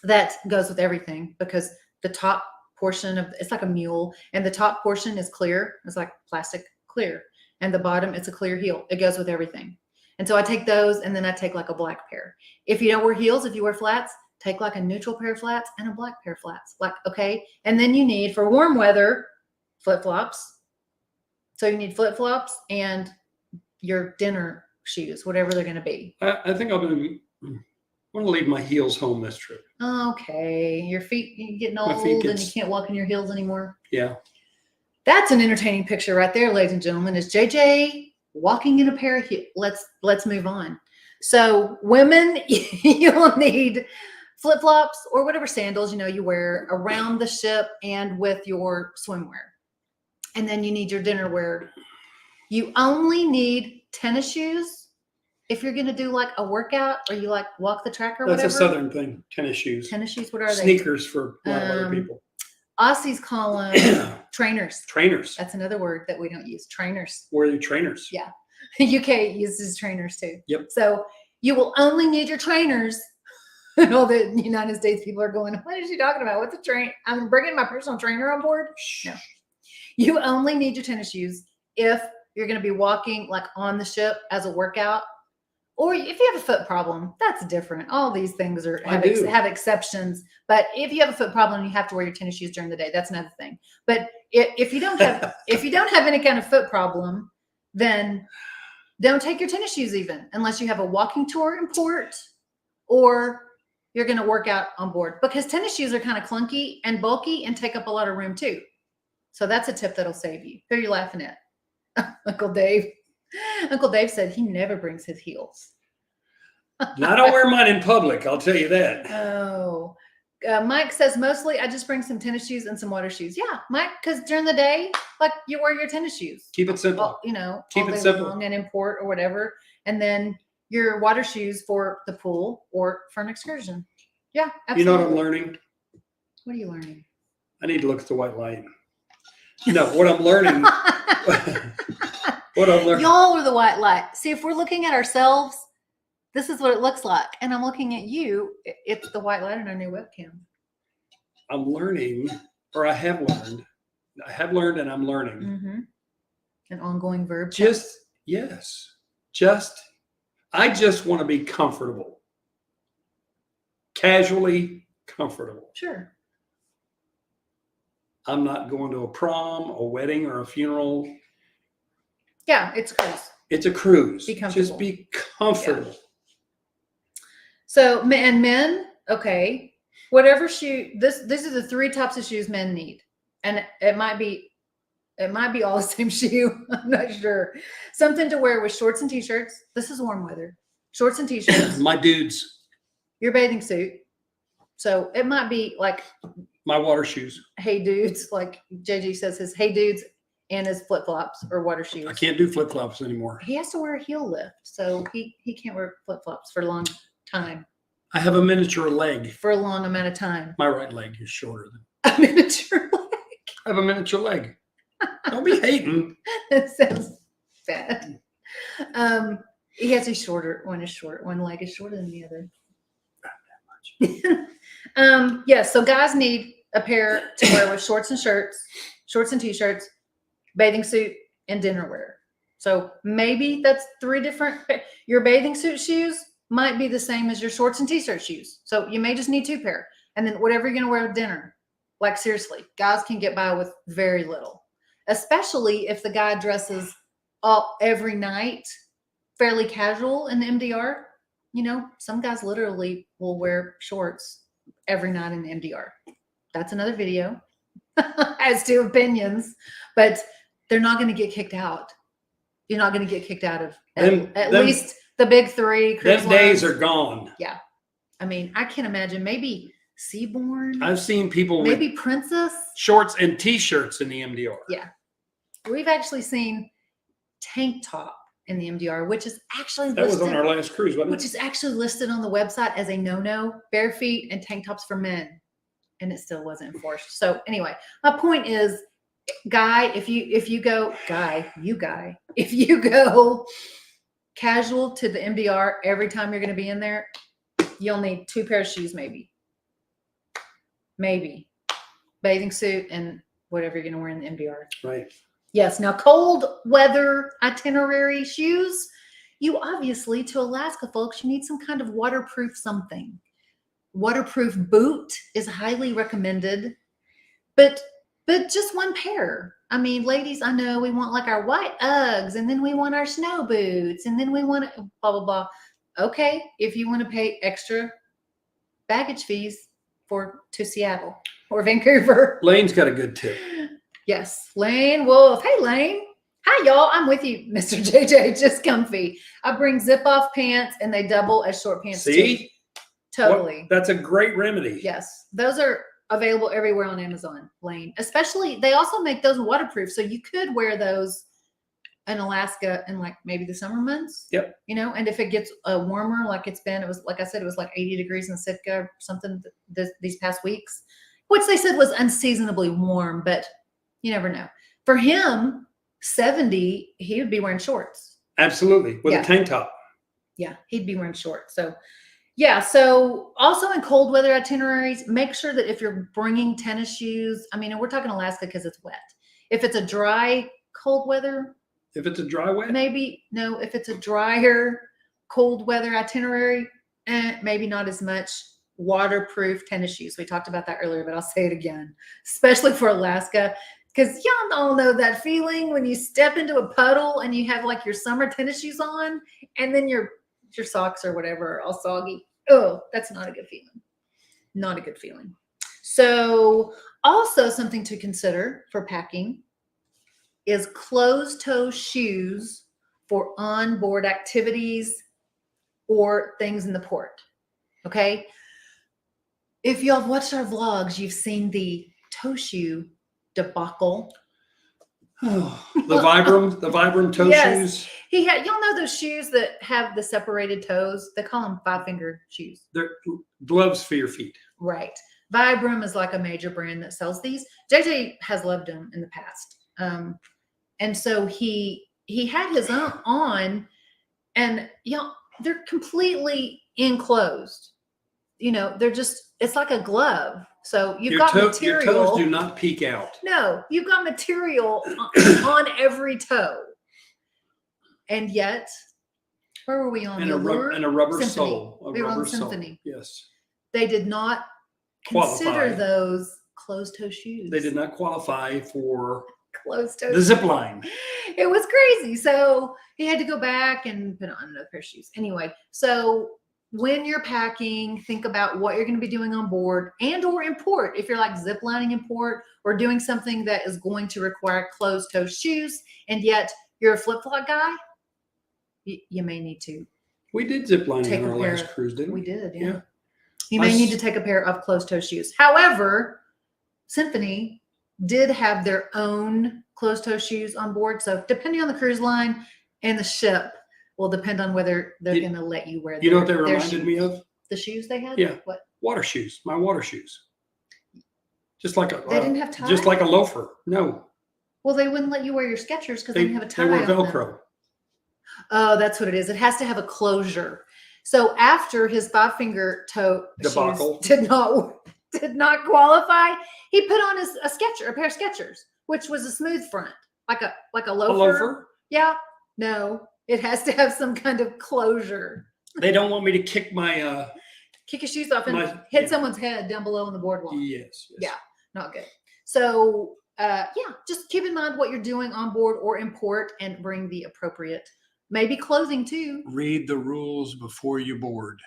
S2: that goes with everything, because the top portion of it's like a mule, and the top portion is clear. It's like plastic clear, and the bottom it's a clear heel. It goes with everything. And so I take those, and then I take like a black pair. If you don't wear heels, if you wear flats, take like a neutral pair of flats and a black pair of flats. Like, okay. And then you need, for warm weather, flip-flops. So you need flip-flops and your dinner shoes, whatever they're going to be.
S1: I think I'm going to leave my heels home this trip.
S2: Okay. Your feet, you're getting old and you can't walk in your heels anymore.
S1: Yeah.
S2: That's an entertaining picture right there, ladies and gentlemen, is JJ walking in a pair of heels. Let's move on. So women, you'll need flip-flops or whatever sandals you wear around the ship and with your swimwear. And then you need your dinner wear. You only need tennis shoes if you're going to do like a workout or you like walk the track or
S1: That's
S2: whatever.
S1: a Southern thing. Tennis shoes.
S2: Tennis shoes. What are they?
S1: Sneakers for a lot of other people.
S2: Aussies call them trainers.
S1: Trainers.
S2: That's another word that we don't use. Trainers.
S1: Where are you trainers?
S2: Yeah. UK uses trainers too.
S1: Yep.
S2: So you will only need your trainers. And all the United States people are going, what is she talking about? What's a train? I'm bringing my personal trainer on board. No. You only need your tennis shoes if you're going to be walking like on the ship as a workout, or if you have a foot problem. That's different. All these things have exceptions. But if you have a foot problem, you have to wear your tennis shoes during the day. That's another thing. But if you don't have any kind of foot problem, then don't take your tennis shoes even unless you have a walking tour in port or you're going to work out on board, because tennis shoes are kind of clunky and bulky and take up a lot of room too. So that's a tip that'll save you. Who are you laughing at? Uncle Dave. Uncle Dave said he never brings his heels.
S1: Now, I don't wear mine in public. I'll tell you that.
S2: Oh, Mike says mostly I just bring some tennis shoes and some water shoes. Yeah, Mike, because during the day, like you wear your tennis shoes.
S1: Keep it simple.
S2: Keep it simple. Long and in port or whatever. And then your water shoes for the pool or for an excursion. Yeah, absolutely.
S1: You know what I'm learning?
S2: What are you learning?
S1: I need to look at the white light. No, what I'm learning. What I'm learning.
S2: Y'all are the white light. See, if we're looking at ourselves, this is what it looks like. And I'm looking at you. It's the white light on our new webcam.
S1: I'm learning, or I have learned. I have learned and I'm learning.
S2: Mm-hmm. An ongoing verb.
S1: I just want to be comfortable. Casually comfortable.
S2: Sure.
S1: I'm not going to a prom, a wedding, or a funeral.
S2: Yeah, it's a cruise.
S1: It's a cruise.
S2: Be comfortable.
S1: Just be comfortable. Yeah.
S2: So, and men, okay, whatever shoe. These are the 3 types of shoes men need, and it might be all the same shoe. I'm not sure. Something to wear with shorts and t-shirts. This is warm weather. Shorts and t-shirts.
S1: My dudes.
S2: Your bathing suit. So it might be like
S1: my water shoes.
S2: Hey dudes, like JG says, his hey dudes and his flip-flops or water shoes.
S1: I can't do flip-flops anymore.
S2: He has to wear a heel lift, so he can't wear flip-flops for a long time.
S1: I have a miniature leg.
S2: For a long amount of time.
S1: My right leg is shorter than
S2: a miniature leg.
S1: I have a miniature leg. Don't be hating.
S2: That sounds bad. He has a shorter one is short. One leg is shorter than the other. Yes, so guys need a pair to wear with shorts and t-shirts, bathing suit, and dinner wear. So maybe that's 3 different. Your bathing suit shoes might be the same as your shorts and t-shirt shoes. So you may just need 2 pair. And then whatever you're going to wear with dinner. Like seriously, guys can get by with very little, especially if the guy dresses every night, fairly casual in the MDR. Some guys literally will wear shorts every night in the MDR. That's another video as to opinions, but they're not going to get kicked out. You're not going to get kicked out of at least the big 3.
S1: Them days are gone.
S2: Yeah. I mean, I can imagine maybe Seabourn.
S1: I've seen people
S2: maybe
S1: with
S2: Princess
S1: shorts and t-shirts in the MDR.
S2: Yeah. We've actually seen tank top in the MDR, which is actually
S1: was on our last cruise, wasn't it?
S2: Which is actually listed on the website as a no-no, bare feet and tank tops for men, and it still wasn't enforced. So anyway, my point is, if you go casual to the MDR every time you're going to be in there, you'll need 2 pairs of shoes, maybe bathing suit and whatever you're going to wear in the MDR.
S1: Right.
S2: Yes. Now, cold weather itinerary shoes, you obviously, to Alaska folks, you need some kind of waterproof something. Waterproof boot is highly recommended, but just 1 pair. I mean, ladies, I know we want like our white Uggs, and then we want our snow boots, and then we want blah, blah, blah. Okay. If you want to pay extra baggage fees to Seattle or Vancouver.
S1: Lane's got a good tip.
S2: Yes, Lane Wolf. Hey, Lane. Hi, y'all. I'm with you, Mr. JJ. Just comfy. I bring zip-off pants, and they double as short pants, too.
S1: See?
S2: Totally.
S1: That's a great remedy.
S2: Yes. Those are available everywhere on Amazon, Lane. Especially, they also make those waterproof, so you could wear those in Alaska in like maybe the summer months.
S1: Yep.
S2: You know, and if it gets warmer, like it's been, it was like I said, it was like 80 degrees in Sitka or something these past weeks, which they said was unseasonably warm, but you never know. For him, 70, he would be wearing shorts.
S1: Absolutely. With
S2: Yeah.
S1: a tank top.
S2: Yeah, he'd be wearing shorts. So, yeah. So, also in cold weather itineraries, make sure that if you're bringing tennis shoes, I mean, and we're talking Alaska because it's wet. If it's a dry, cold weather,
S1: If it's a dry wet,
S2: maybe no. If it's a drier, cold weather itinerary, maybe not as much. Waterproof tennis shoes. We talked about that earlier, but I'll say it again, especially for Alaska. Because y'all all know that feeling when you step into a puddle and you have like your summer tennis shoes on and then your socks or whatever are all soggy. Oh, that's not a good feeling. Not a good feeling. So also something to consider for packing is closed-toe shoes for onboard activities or things in the port. Okay? If y'all have watched our vlogs, you've seen the toe shoe debacle.
S1: the Vibram toe
S2: Yes.
S1: shoes.
S2: Y'all know those shoes that have the separated toes? They call them 5-finger shoes.
S1: They're gloves for your feet.
S2: Right. Vibram is like a major brand that sells these. JJ has loved them in the past. And so he had his own on, and they're completely enclosed. You know, they're just, it's like a glove. So you've got material.
S1: Your toes do not peek out.
S2: No, you've got material on every toe. And yet, where were we on?
S1: And a rubber
S2: Symphony.
S1: sole.
S2: We were on
S1: rubber
S2: Symphony.
S1: Sole. Yes.
S2: They did not consider
S1: Qualify.
S2: those closed-toe shoes.
S1: They did not qualify for
S2: closed-toe
S1: the zip line.
S2: It was crazy. So he had to go back and put on another pair of shoes. Anyway, so when you're packing, think about what you're going to be doing on board and or in port. If you're like zip lining in port or doing something that is going to require closed-toe shoes, and yet you're a flip-flop guy, you may need to.
S1: We did zip lining on our last cruise, didn't we?
S2: We did, yeah. You may need to take a pair of closed-toe shoes. However, Symphony did have their own closed-toe shoes on board. So depending on the cruise line and the ship will depend on whether they're going to let you wear
S1: You know what they reminded me of?
S2: The shoes they had?
S1: Yeah.
S2: What?
S1: Water shoes. My water shoes. Just like
S2: they didn't have ties?
S1: Just like a loafer. No.
S2: Well, they wouldn't let you wear your Skechers because they didn't have a tie.
S1: They were
S2: on
S1: Velcro.
S2: them. Oh, that's what it is. It has to have a closure. So after his 5-finger toe
S1: debacle
S2: shoes did not qualify, he put on a pair of Skechers, which was a smooth front, like a loafer.
S1: A loafer?
S2: Yeah. No, it has to have some kind of closure.
S1: They don't want me to kick my
S2: kick your shoes off and hit someone's head down below on the boardwalk.
S1: Yes.
S2: Yeah, not good. So just keep in mind what you're doing on board or in port and bring the appropriate, maybe clothing too.
S3: Read the rules before you board.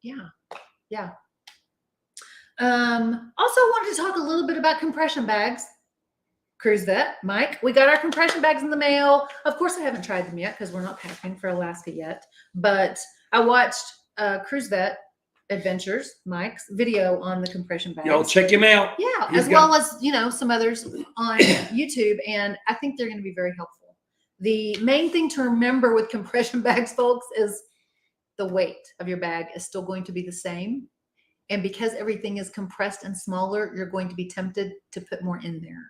S2: Yeah. Also wanted to talk a little bit about compression bags. Cruise Vet, Mike, we got our compression bags in the mail. Of course, I haven't tried them yet because we're not packing for Alaska yet. But I watched Cruise Vet Adventures, Mike's video on the compression bags.
S1: Y'all check him out.
S2: Yeah, as well as some others on YouTube, and I think they're going to be very helpful. The main thing to remember with compression bags, folks, is the weight of your bag is still going to be the same. And because everything is compressed and smaller, you're going to be tempted to put more in there.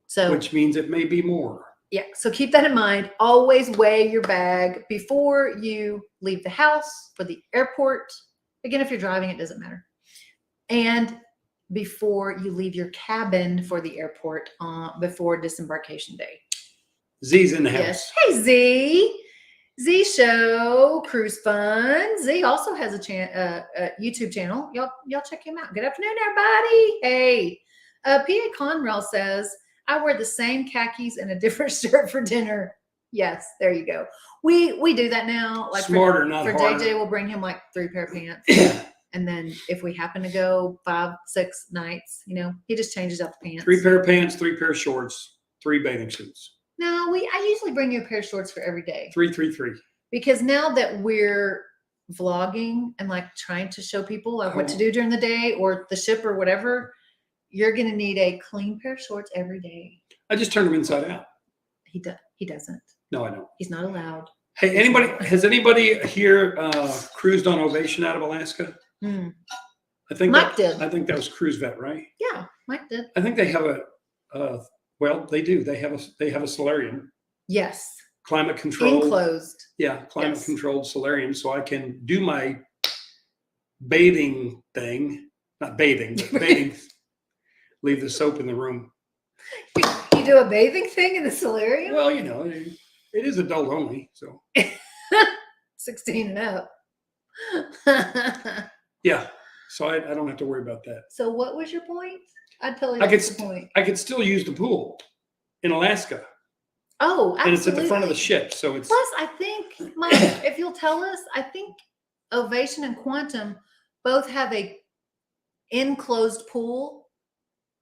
S2: So,
S1: which means it may be more.
S2: Yeah. So keep that in mind. Always weigh your bag before you leave the house for the airport. Again, if you're driving, it doesn't matter. And before you leave your cabin for the airport before disembarkation day.
S1: Z's in the house.
S2: Yes. Hey, Z. Z Show Cruise Fun. Z also has a YouTube channel. Y'all check him out. Good afternoon, everybody. Hey, P.A. Conrail says, I wear the same khakis and a different shirt for dinner. Yes, there you go. We do that now. Like
S1: smarter, not
S2: for
S1: harder.
S2: JJ, we'll bring him like 3 pair of pants. And then if we happen to go 5, 6 nights, he just changes out the pants.
S1: 3 pair of pants, 3 pair of shorts, 3 bathing suits.
S2: No, I usually bring you a pair of shorts for every day
S1: 333.
S2: because now that we're vlogging and like trying to show people like what to do during the day or the ship or whatever, you're gonna need a clean pair of shorts every day.
S1: I just turned them inside out.
S2: He doesn't.
S1: No, I don't.
S2: He's not allowed.
S1: Hey, has anybody here cruised on Ovation out of Alaska?
S2: Hmm.
S1: I think
S2: Mike did.
S1: I think that was Cruise Vet, right?
S2: Yeah, Mike did.
S1: I think they have well, they do. They have a solarium,
S2: Yes.
S1: climate controlled.
S2: Enclosed.
S1: Yeah, climate controlled solarium, so I can do my bathing thing. Not bathing, but bathing. Leave the soap in the room.
S2: You do a bathing thing in the solarium?
S1: Well, you know, it is adult only, so
S2: 16 and up.
S1: yeah. So I don't have to worry about that.
S2: So what was your point? I'd tell you
S1: I could
S2: what's the point.
S1: I could still use the pool in Alaska,
S2: Oh, absolutely.
S1: and it's at the front of the ship, so it's
S2: Plus, I think, Mike, if you'll tell us, I think Ovation and Quantum both have a enclosed pool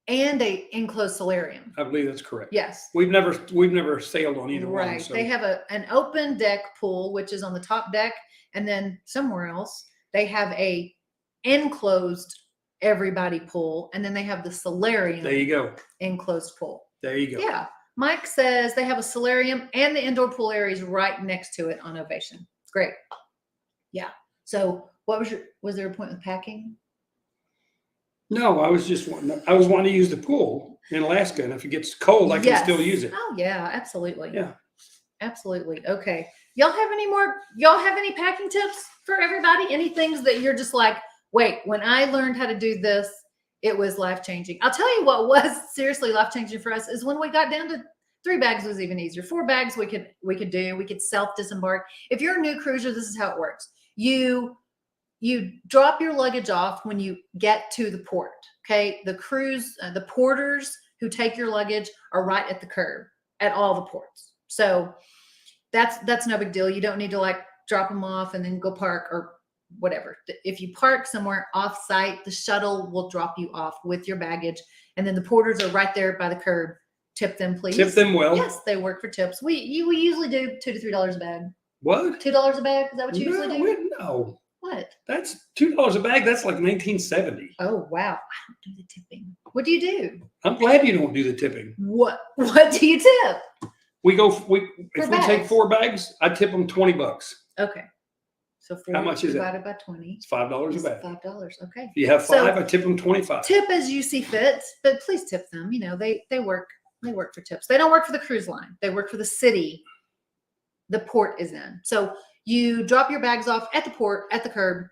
S2: and a enclosed solarium.
S1: I believe that's correct.
S2: Yes.
S1: We've never sailed on either one.
S2: Right.
S1: So.
S2: They have an open deck pool, which is on the top deck, and then somewhere else they have a enclosed everybody pool, and then they have the solarium.
S1: There you go.
S2: Enclosed pool.
S1: There you go.
S2: Yeah. Mike says they have a solarium and the indoor pool area is right next to it on Ovation. It's great. Yeah. So was there a point with packing?
S1: No, I was wanting to use the pool in Alaska, and if it gets cold, I can still use it.
S2: Oh yeah, absolutely.
S1: Yeah.
S2: Absolutely. Okay. Y'all have any packing tips for everybody? Any things that you're just like, wait, when I learned how to do this, it was life-changing. I'll tell you what was seriously life-changing for us is when we got down to 3 bags was even easier. 4 bags we could self-disembark. If you're a new cruiser, this is how it works. You drop your luggage off when you get to the port. Okay. The porters who take your luggage are right at the curb at all the ports. So that's no big deal. You don't need to like drop them off and then go park or whatever. If you park somewhere off site, the shuttle will drop you off with your baggage. And then the porters are right there by the curb. Tip them, please.
S1: Tip them well.
S2: Yes, they work for tips. We usually do $2 to $3 a bag.
S1: What?
S2: $2 a bag? Is that what you usually do?
S1: No.
S2: What?
S1: That's $2 a bag. That's like 1970.
S2: Oh wow. I don't do the tipping. What do you do?
S1: I'm glad you don't do the tipping.
S2: What do you tip?
S1: If we
S2: bags.
S1: take 4 bags, I tip them $20.
S2: Okay. So 4
S1: How much is it?
S2: divided by 20.
S1: It's $5 a
S2: Is
S1: bag.
S2: $5. Okay.
S1: If you have 5,
S2: So-
S1: I tip them 25.
S2: Tip as you see fit, but please tip them. You know, they work for tips. They don't work for the cruise line. They work for the city the port is in. So you drop your bags off at the port, at the curb,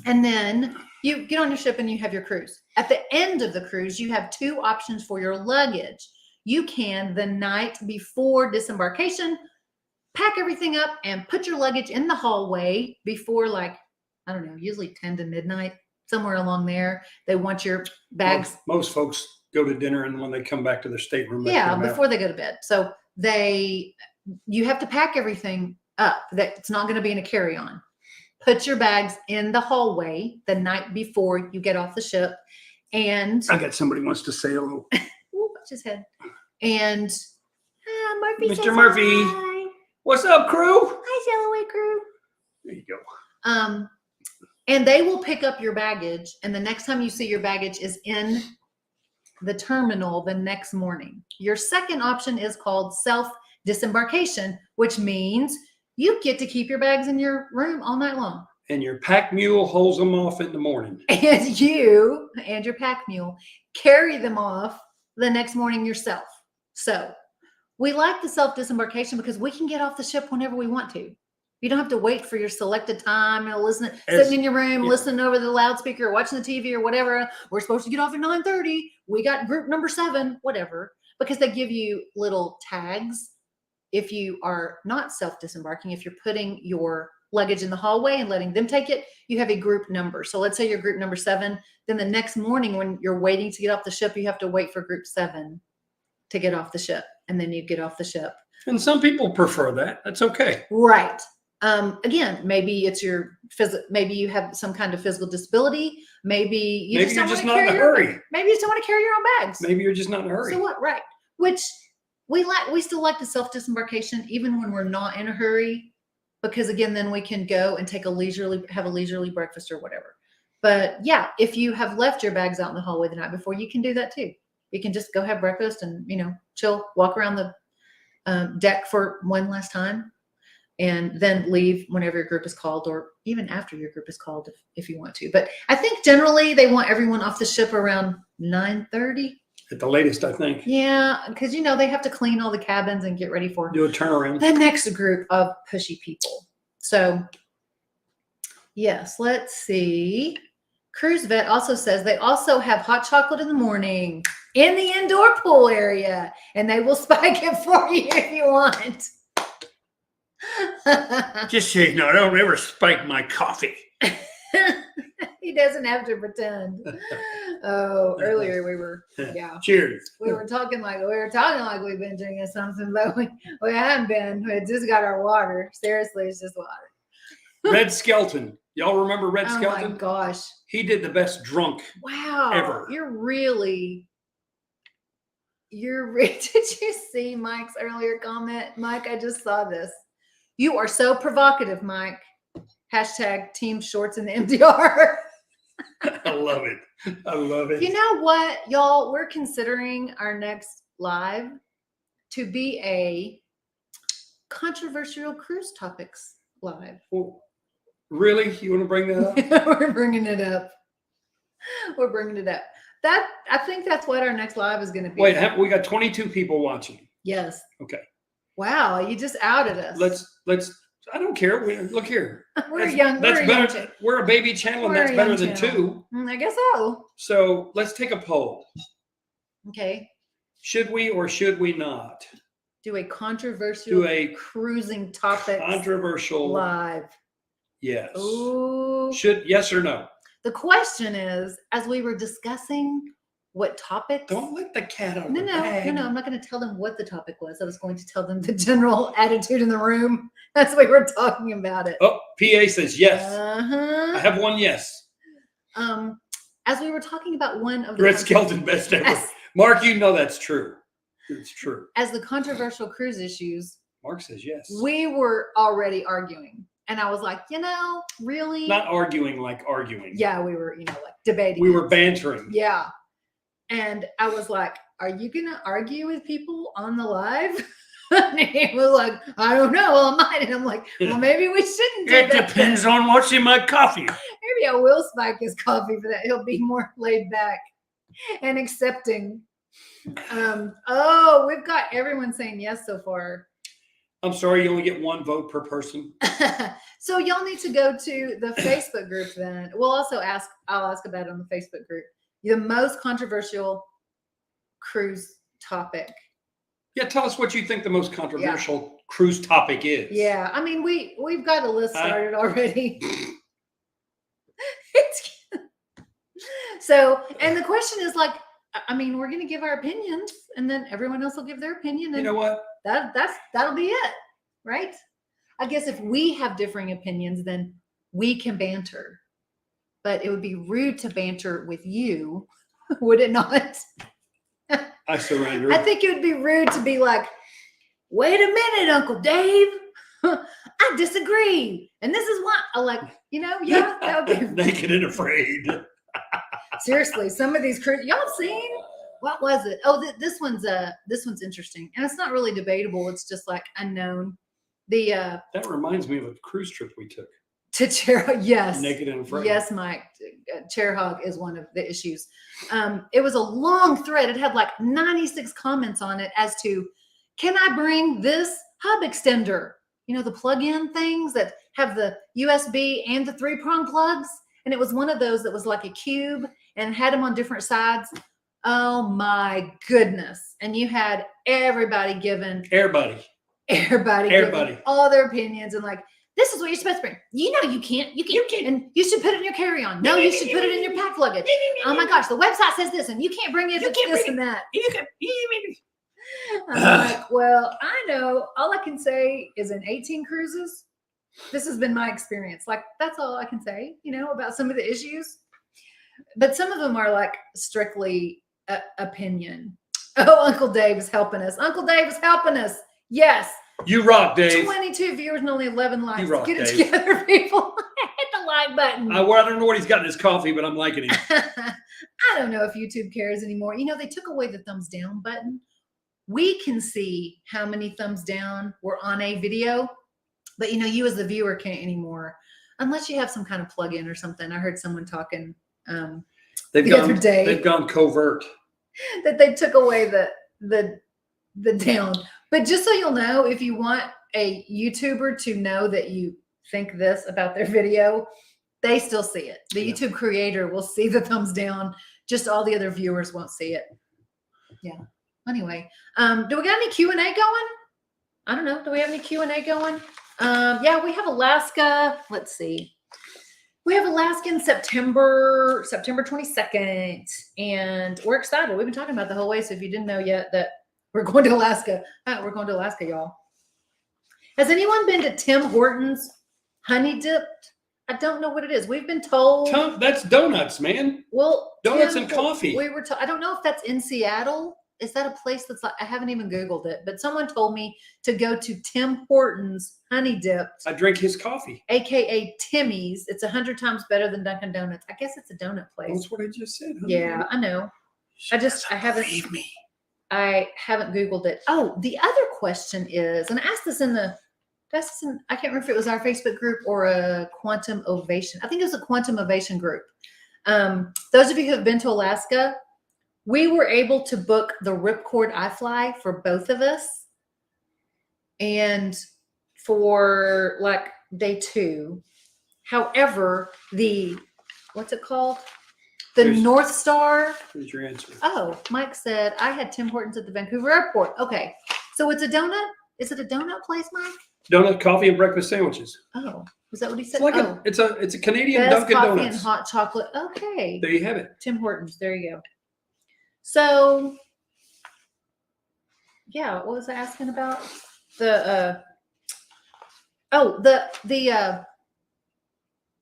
S2: and then you get on your ship and you have your cruise. At the end of the cruise, you have 2 options for your luggage. You can, the night before disembarkation, pack everything up and put your luggage in the hallway before, like, I don't know, usually 10 to midnight, somewhere along there. They want your bags.
S1: Most folks go to dinner, and when they come back to their stateroom, they
S2: Yeah,
S1: come out.
S2: before they go to bed. So you have to pack everything up. That it's not going to be in a carry-on. Put your bags in the hallway the night before you get off the ship. And
S1: I got somebody wants to say hello.
S2: ooh, watch his head. And Murphy says
S1: Mr. Murphy.
S2: hi.
S1: What's up, crew?
S2: Hi, Sail Away crew.
S1: There you go.
S2: And they will pick up your baggage. And the next time you see your baggage is in the terminal the next morning. Your second option is called self-disembarkation, which means you get to keep your bags in your room all night long.
S1: And your pack mule holds them off in the morning.
S2: And you and your pack mule carry them off the next morning yourself. So we like the self-disembarkation because we can get off the ship whenever we want to. You don't have to wait for your selected time, sitting in your room, listening over the loudspeaker, or watching the TV or whatever. We're supposed to get off at 9:30. We got group number 7, whatever, because they give you little tags. If you are not self-disembarking, if you're putting your luggage in the hallway and letting them take it, you have a group number. So let's say you're group number 7. Then the next morning when you're waiting to get off the ship, you have to wait for group 7 to get off the ship. And then you get off the ship.
S1: And some people prefer that. That's okay.
S2: Right. Again, maybe it's maybe you have some kind of physical disability. Maybe
S1: Maybe
S2: just
S1: you're
S2: don't
S1: just
S2: want to
S1: not in a
S2: carry
S1: hurry.
S2: Maybe you just don't want to carry your own bags.
S1: Maybe you're just not in a hurry.
S2: So what? Right. Which we still like the self-disembarkation even when we're not in a hurry, because again, then we can go and have a leisurely breakfast or whatever. But yeah, if you have left your bags out in the hallway the night before, you can do that too. You can just go have breakfast and, chill, walk around the deck for one last time, and then leave whenever your group is called, or even after your group is called if you want to. But I think generally they want everyone off the ship around 9:30.
S1: At the latest, I think.
S2: Yeah, because, they have to clean all the cabins and get ready for
S1: Do a turnaround.
S2: the next group of pushy people. So, yes, let's see. Cruise Vet also says they also have hot chocolate in the morning in the indoor pool area, and they will spike it for you if you want.
S1: Just so you know, I don't ever spike my coffee.
S2: He doesn't have to pretend. Oh, earlier we were,
S1: Cheers.
S2: we were talking like we've been drinking something, but we haven't been. We just got our water. Seriously, it's just water.
S1: Red Skelton. Y'all remember Red
S2: Oh
S1: Skelton?
S2: my gosh.
S1: He did the best drunk.
S2: Wow.
S1: Ever.
S2: Did you see Mike's earlier comment? Mike, I just saw this. You are so provocative, Mike. Hashtag team shorts in the MDR.
S1: I love it. I love it.
S2: You know what, y'all? We're considering our next live to be a controversial cruise topics live.
S1: Well, really? You want to bring that up?
S2: We're bringing it up. I think that's what our next live is going to be.
S1: Wait, we got 22 people watching.
S2: Yes.
S1: Okay.
S2: Wow, you just outed us.
S1: Let's. I don't care. Look here.
S2: We're young.
S1: That's
S2: we're
S1: better.
S2: young
S1: We're a baby channel, and
S2: We're
S1: that's
S2: a
S1: better
S2: young
S1: than
S2: channel.
S1: 2.
S2: I guess so.
S1: So let's take a poll.
S2: Okay.
S1: Should we or should we not
S2: Do a controversial
S1: do a
S2: cruising topics
S1: controversial
S2: live?
S1: Yes.
S2: Ooh.
S1: Yes or no?
S2: The question is, as we were discussing what topics.
S1: Don't let the cat out of
S2: No,
S1: the
S2: no,
S1: bag.
S2: no, no. I'm not going to tell them what the topic was. I was going to tell them the general attitude in the room. That's why we were talking about it.
S1: Oh, PA says yes.
S2: Uh-huh.
S1: I have one yes.
S2: As we were talking about one of the
S1: Red Skelton best ever.
S2: as,
S1: Mark, you know that's true. It's true.
S2: as the controversial cruise issues,
S1: Mark says yes.
S2: we were already arguing. And I was like, really?
S1: Not arguing like arguing.
S2: Yeah, we were, like debating.
S1: We were bantering.
S2: Yeah. And I was like, are you going to argue with people on the live? And he was like, I don't know. Well, I might. And I'm like, well, maybe we shouldn't do
S1: It
S2: that.
S1: depends on what's in my coffee.
S2: Maybe I will spike his coffee for that. He'll be more laid back and accepting. We've got everyone saying yes so far.
S1: I'm sorry, you only get 1 vote per person.
S2: So y'all need to go to the Facebook group then. I'll ask about it on the Facebook group. The most controversial cruise topic.
S1: Yeah, tell us what you think the most controversial cruise topic is.
S2: Yeah, I mean we've got a list started already. So, and the question is like, I mean, we're going to give our opinions, and then everyone else will give their opinion. And
S1: you know what?
S2: That'll be it, right? I guess if we have differing opinions, then we can banter. But it would be rude to banter with you, would it not?
S1: I surrender.
S2: I think it would be rude to be like, wait a minute, Uncle Dave. I disagree. And this is why I like, that would be
S1: naked and afraid.
S2: Seriously, some of these cruise, y'all seen? What was it? Oh, this one's interesting. And it's not really debatable. It's just like unknown. That
S1: reminds me of a cruise trip we took.
S2: To Chair, yes.
S1: Naked and afraid.
S2: Yes, Mike. Chair hog is one of the issues. It was a long thread. It had like 96 comments on it as to, can I bring this hub extender? The plug-in things that have the USB and the 3-prong plugs. And it was one of those that was like a cube and had them on different sides. Oh my goodness. And you had everybody giving all their opinions and like, this is what you're supposed to bring. You can't. And you should put it in your carry-on. No, you should put it in your pack luggage. Oh my gosh, the website says this and you can't bring it. This and that. I'm like, well, I know. All I can say is in 18 cruises, this has been my experience. Like, that's all I can say, about some of the issues. But some of them are like strictly opinion. Oh, Uncle Dave is helping us. Uncle Dave is helping us. Yes.
S1: You rock, Dave.
S2: 22 viewers and only 11 likes.
S1: You rock,
S2: Get it
S1: Dave.
S2: together, people. Hit the like button.
S1: I don't know what he's got in his coffee, but I'm liking him.
S2: I don't know if YouTube cares anymore. You know, they took away the thumbs down button. We can see how many thumbs down were on a video, but you know, you as the viewer can't anymore unless you have some kind of plug-in or something. I heard someone talking the other day.
S1: They've gone covert.
S2: That they took away the down. But just so you'll know, if you want a YouTuber to know that you think this about their video, they still see it. The YouTube creator will see the thumbs down. Just all the other viewers won't see it. Yeah. Anyway, do we got any Q&A going? I don't know. Do we have any Q&A going? Yeah, we have Alaska. Let's see. We have Alaska in September 22nd, and we're excited. We've been talking about the whole way. So if you didn't know yet that we're going to Alaska, we're going to Alaska, y'all. Has anyone been to Tim Hortons Honey Dipped? I don't know what it is. We've been told
S1: That's donuts, man.
S2: Well,
S1: Donuts
S2: Tim,
S1: and coffee.
S2: We were. I don't know if that's in Seattle. Is that a place that's like? I haven't even Googled it, but someone told me to go to Tim Hortons Honey Dipped.
S1: I drink his coffee.
S2: AKA Timmy's. It's 100 times better than Dunkin' Donuts. I guess it's a donut place.
S1: That's what I just said.
S2: Yeah, I know. I haven't.
S1: Believe me.
S2: I haven't Googled it. Oh, the other question is, and I asked this I can't remember if it was our Facebook group or a Quantum Ovation. I think it was a Quantum Ovation group. Those of you who have been to Alaska, we were able to book the Ripcord iFly for both of us. And for like day 2. However, what's it called? The North Star.
S1: Here's your answer.
S2: Oh, Mike said, I had Tim Hortons at the Vancouver airport. Okay. So it's a donut? Is it a donut place, Mike?
S1: Donut, coffee, and breakfast sandwiches.
S2: Oh, is that what he said?
S1: It's like it's a Canadian
S2: Best
S1: Dunkin'
S2: coffee
S1: Donuts.
S2: and hot chocolate. Okay.
S1: There you have it.
S2: Tim Hortons. There you go. So, yeah, what was I asking about? Not the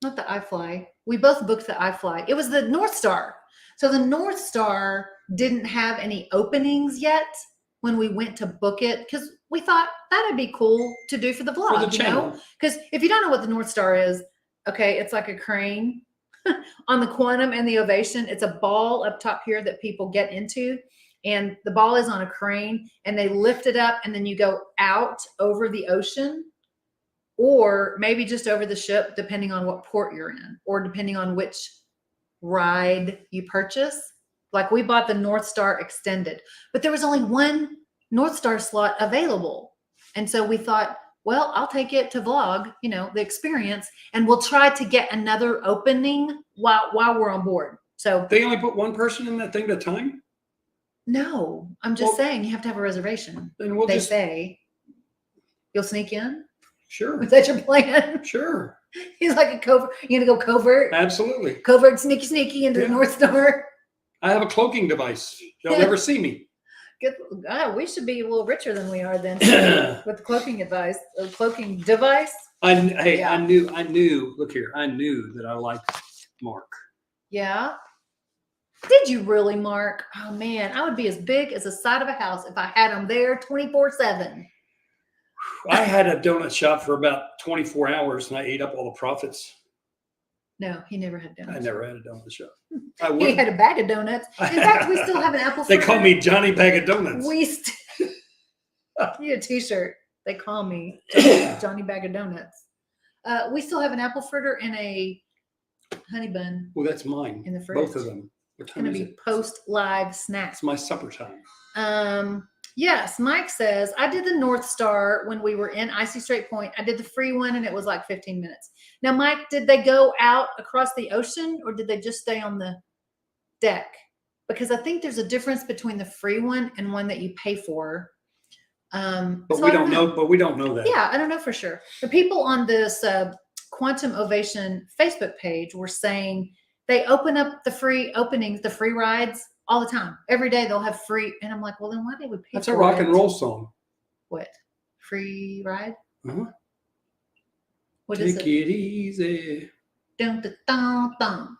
S2: iFly. We both booked the iFly. It was the North Star. So the North Star didn't have any openings yet when we went to book it because we thought that'd be cool to do for the vlog,
S1: For the channel.
S2: Because if you don't know what the North Star is, okay, it's like a crane on the Quantum and the Ovation. It's a ball up top here that people get into, and the ball is on a crane, and they lift it up, and then you go out over the ocean, or maybe just over the ship, depending on what port you're in, or depending on which ride you purchase. Like we bought the North Star Extended, but there was only one North Star slot available. And so we thought, well, I'll take it to vlog, the experience, and we'll try to get another opening while we're on board. So
S1: They only put one person in that thing at a time?
S2: no, I'm just saying you have to have a reservation.
S1: Then we'll
S2: They
S1: just
S2: say you'll sneak in.
S1: sure.
S2: Is that your plan?
S1: Sure.
S2: He's like a covert. You're gonna go covert,
S1: Absolutely.
S2: covert, sneaky into the
S1: Yeah.
S2: North Star.
S1: I have a cloaking device. They'll never see me.
S2: Good. We should be a little richer than we are then with the cloaking device. Yeah.
S1: I knew, look here, I knew that I liked Mark.
S2: Yeah. Did you really, Mark? Oh man, I would be as big as the side of a house if I had him there 24/7.
S1: I had a donut shop for about 24 hours and I ate up all the profits.
S2: No, he never had donuts.
S1: I never had a donut shop. I
S2: He
S1: would.
S2: had a bag of donuts. In fact, we still have an apple.
S1: They
S2: fritter.
S1: call me Johnny Bag of Donuts.
S2: We need a T-shirt. They call me Johnny Bag of Donuts. We still have an apple fritter and a honey bun
S1: Well, that's mine.
S2: in the fridge.
S1: Both of them. What
S2: It's
S1: time
S2: gonna
S1: is
S2: be
S1: it?
S2: post live snacks.
S1: It's my supper time.
S2: Yes, Mike says I did the North Star when we were in Icy Strait Point. I did the free one and it was like 15 minutes. Now, Mike, did they go out across the ocean or did they just stay on the deck? Because I think there's a difference between the free one and one that you pay for.
S1: But
S2: so
S1: we
S2: I
S1: don't know. But we don't know that.
S2: Yeah, I don't know for sure. The people on this Quantum Ovation Facebook page were saying they open up the free openings, the free rides all the time. Every day they'll have free. And I'm like, well, then why did we pay
S1: That's
S2: for
S1: a rock and
S2: it?
S1: roll song.
S2: What? Free ride?
S1: Uh-huh.
S2: What is
S1: Take
S2: it?
S1: it easy.
S2: Dun, dun, dun, dun.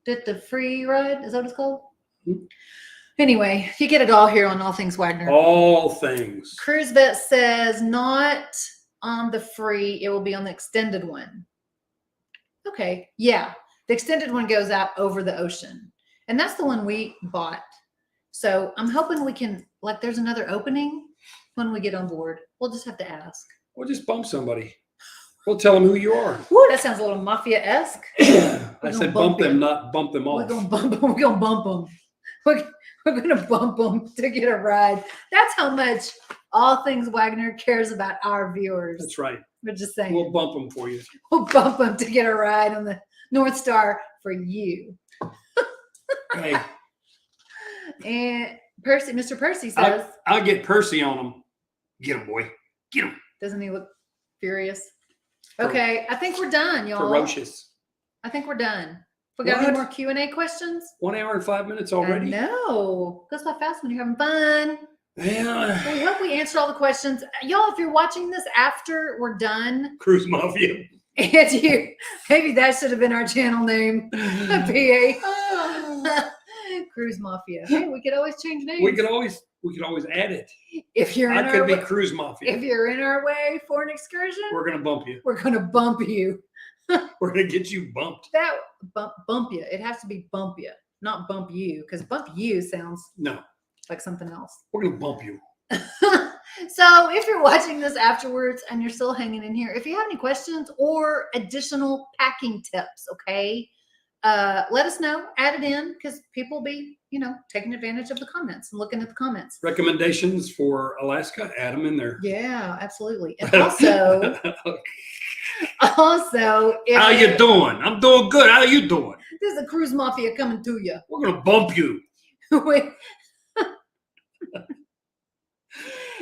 S2: Did the free ride? Is that what it's called?
S1: Mhm.
S2: Anyway, you get it all here on All Things Wagner.
S1: All things.
S2: Cruise Vet says not on the free. It will be on the extended one. Okay. Yeah. The extended one goes out over the ocean. And that's the one we bought. So I'm hoping we can, like, there's another opening when we get on board. We'll just have to ask.
S1: We'll just bump somebody. We'll tell them who you are.
S2: Woo, that sounds a little mafia-esque.
S1: I said bump them,
S2: you.
S1: not bump them
S2: We're
S1: off.
S2: gonna bump them. We're gonna bump them. We're gonna bump them to get a ride. That's how much All Things Wagner cares about our viewers.
S1: That's right.
S2: We're just saying.
S1: We'll bump them for you.
S2: We'll bump them to get a ride on the North Star for you.
S1: Hey,
S2: And Percy, Mr. Percy says,
S1: I'll get Percy on them. Get him, boy. Get him.
S2: doesn't he look furious? Okay, I think we're done, y'all.
S1: Ferocious.
S2: I think we're done. We got any
S1: What?
S2: more Q&A questions?
S1: 1 hour and 5 minutes already.
S2: No, goes by fast when you're having fun.
S1: Yeah.
S2: We hope we answered all the questions. Y'all, if you're watching this after we're done,
S1: Cruise Mafia.
S2: and you, maybe that should have been our channel name, PA. Cruise Mafia. Hey, we could always change names.
S1: We could always add it.
S2: If you're in
S1: I
S2: our
S1: could be
S2: way,
S1: Cruise Mafia.
S2: if you're in our way for an excursion,
S1: We're gonna bump you.
S2: we're gonna bump you.
S1: We're gonna get you bumped.
S2: That bump you. It has to be bump you, not bump you, because bump you sounds
S1: No,
S2: like something else.
S1: we're gonna bump you.
S2: So if you're watching this afterwards and you're still hanging in here, if you have any questions or additional packing tips, okay, let us know. Add it in because people will be, taking advantage of the comments and looking at the comments.
S1: Recommendations for Alaska, add them in there.
S2: Yeah, absolutely. And also, if
S1: How you doing? I'm doing good. How you doing?
S2: there's a Cruise Mafia coming to you.
S1: We're gonna bump you.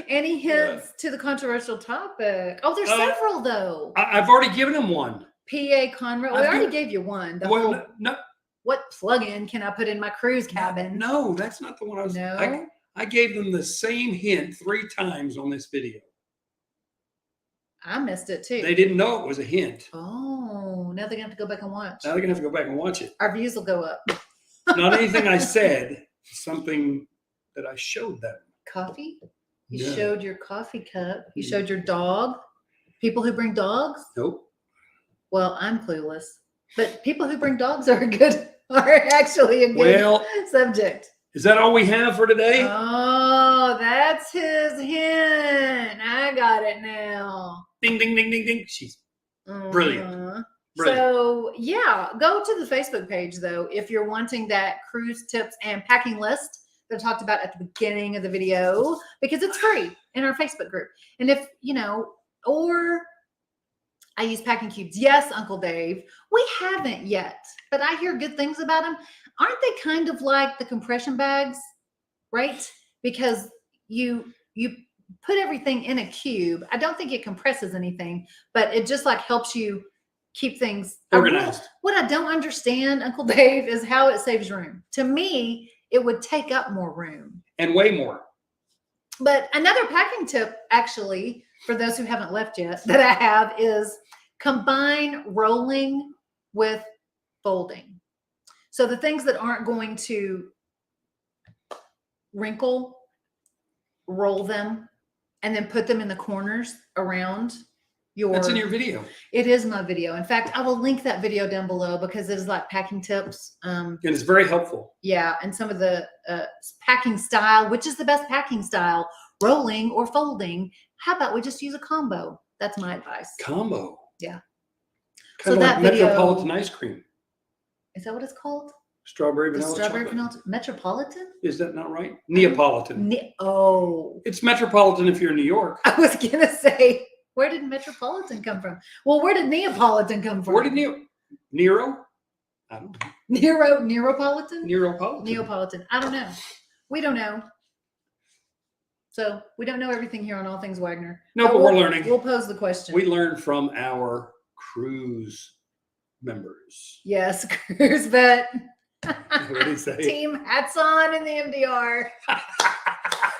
S2: Any hints to the controversial topic? Oh, there's several though.
S1: I've already given him one.
S2: PA Conroe. We
S1: I've
S2: already
S1: got-
S2: gave you one. The
S1: Well,
S2: whole,
S1: no,
S2: what plug-in can I put in my cruise cabin?
S1: no, that's not the one I was.
S2: No?
S1: I gave them the same hint 3 times on this video.
S2: I missed it too.
S1: They didn't know it was a hint.
S2: Oh, now they're gonna have to go back and watch.
S1: Now they're gonna have to go back and watch it.
S2: Our views will go up.
S1: Not anything I said, something that I showed them.
S2: Coffee? You
S1: No.
S2: showed your coffee cup. You showed your dog. People who bring dogs?
S1: Nope.
S2: Well, I'm clueless. But people who bring dogs are actually a good
S1: Well,
S2: subject.
S1: is that all we have for today?
S2: Oh, that's his hint. I got it now.
S1: Ding, ding, ding, ding, ding. She's Brilliant.
S2: Uh-huh.
S1: brilliant.
S2: So, yeah, go to the Facebook page, though, if you're wanting that cruise tips and packing list that I talked about at the beginning of the video, because it's free in our Facebook group. And if, or I use packing cubes. Yes, Uncle Dave, we haven't yet, but I hear good things about them. Aren't they kind of like the compression bags, right? Because you put everything in a cube. I don't think it compresses anything, but it just like helps you keep things
S1: Organized.
S2: What I don't understand, Uncle Dave, is how it saves room. To me, it would take up more room.
S1: And way more.
S2: But another packing tip, actually, for those who haven't left yet, that I have is combine rolling with folding. So the things that aren't going to wrinkle, roll them, and then put them in the corners around your.
S1: That's in your video.
S2: It is my video. In fact, I will link that video down below because it is like packing tips.
S1: And it's very helpful.
S2: Yeah, and some of the packing style, which is the best packing style, rolling or folding. How about we just use a combo? That's my advice.
S1: Combo.
S2: Yeah.
S1: Kind
S2: So
S1: of like
S2: that video-
S1: Metropolitan ice cream.
S2: Is that what it's called?
S1: Strawberry
S2: The
S1: vanilla
S2: strawberry
S1: chocolate.
S2: vanilla Metropolitan?
S1: Is that not right? Neapolitan.
S2: Oh,
S1: It's Metropolitan if you're in New York.
S2: I was gonna say, where did Metropolitan come from? Well, where did Neapolitan come from?
S1: Where did Nero? I don't know.
S2: Neapolitan?
S1: Neapolitan.
S2: Neapolitan. I don't know. We don't know. So we don't know everything here on All Things Wagner.
S1: No, but we're learning.
S2: We'll pose the question.
S1: We learned from our cruise members.
S2: Yes, cruise vet.
S1: What did he say?
S2: Team hats on in the MDR.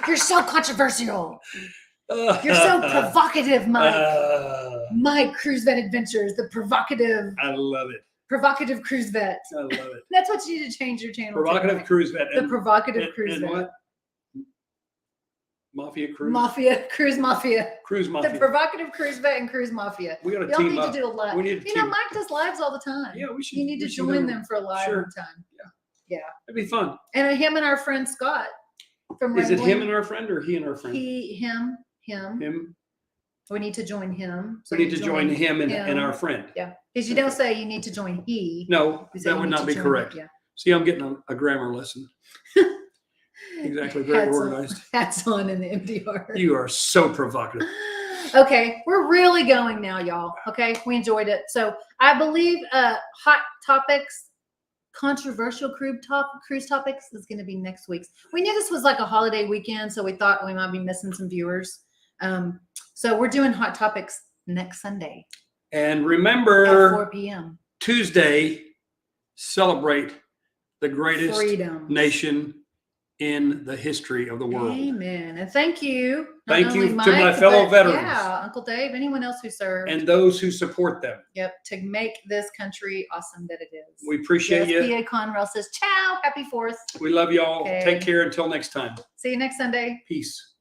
S2: You're so controversial. You're so provocative, Mike. Mike, Cruise Vet Adventures, the provocative.
S1: I love it.
S2: Provocative Cruise Vet.
S1: I love it.
S2: That's what you need to change your channel. to,
S1: Provocative
S2: Mike.
S1: cruise vet.
S2: The Provocative Cruise
S1: and
S2: Vet.
S1: what? Mafia cruise.
S2: Cruise Mafia.
S1: Cruise
S2: The
S1: Mafia.
S2: Provocative Cruise Vet and Cruise Mafia.
S1: We got to
S2: Y'all
S1: team
S2: need
S1: up.
S2: to do a live.
S1: We need to
S2: You know,
S1: team.
S2: Mike does lives all the time.
S1: Yeah, we should.
S2: You need to
S1: we should
S2: join
S1: do-
S2: them for a live
S1: Sure.
S2: one time.
S1: It'd be fun.
S2: And him and our friend Scott from
S1: Is it him
S2: Rambling-
S1: and our friend or he and our friend?
S2: him.
S1: Him.
S2: We need to join him. So
S1: We need to
S2: you
S1: join him and
S2: him.
S1: our friend.
S2: Yeah, because you don't say you need to join he.
S1: No,
S2: You say
S1: that
S2: you
S1: would
S2: need
S1: not
S2: to
S1: be
S2: join
S1: correct.
S2: him.
S1: See, I'm getting a grammar lesson. Exactly. Very
S2: Hats on.
S1: organized.
S2: Hats on in the MDR.
S1: You are so provocative.
S2: Okay, we're really going now, y'all. Okay, we enjoyed it. So I believe hot topics, controversial cruise topics is going to be next week's. We knew this was like a holiday weekend, so we thought we might be missing some viewers. So we're doing hot topics next Sunday
S1: And
S2: at 4
S1: remember,
S2: p.m.
S1: Tuesday, celebrate the greatest
S2: Freedom.
S1: nation in the history of the world.
S2: Amen. And thank you. not
S1: Thank you
S2: only
S1: to
S2: Mike,
S1: my fellow
S2: but,
S1: veterans.
S2: Yeah, Uncle Dave, anyone else who served.
S1: And those who support them.
S2: Yep, to make this country awesome that it is.
S1: We appreciate
S2: yes,
S1: you.
S2: PA Conrail says, ciao, happy 4th.
S1: We love y'all.
S2: Okay.
S1: Take care until next time.
S2: See you next Sunday.
S1: Peace.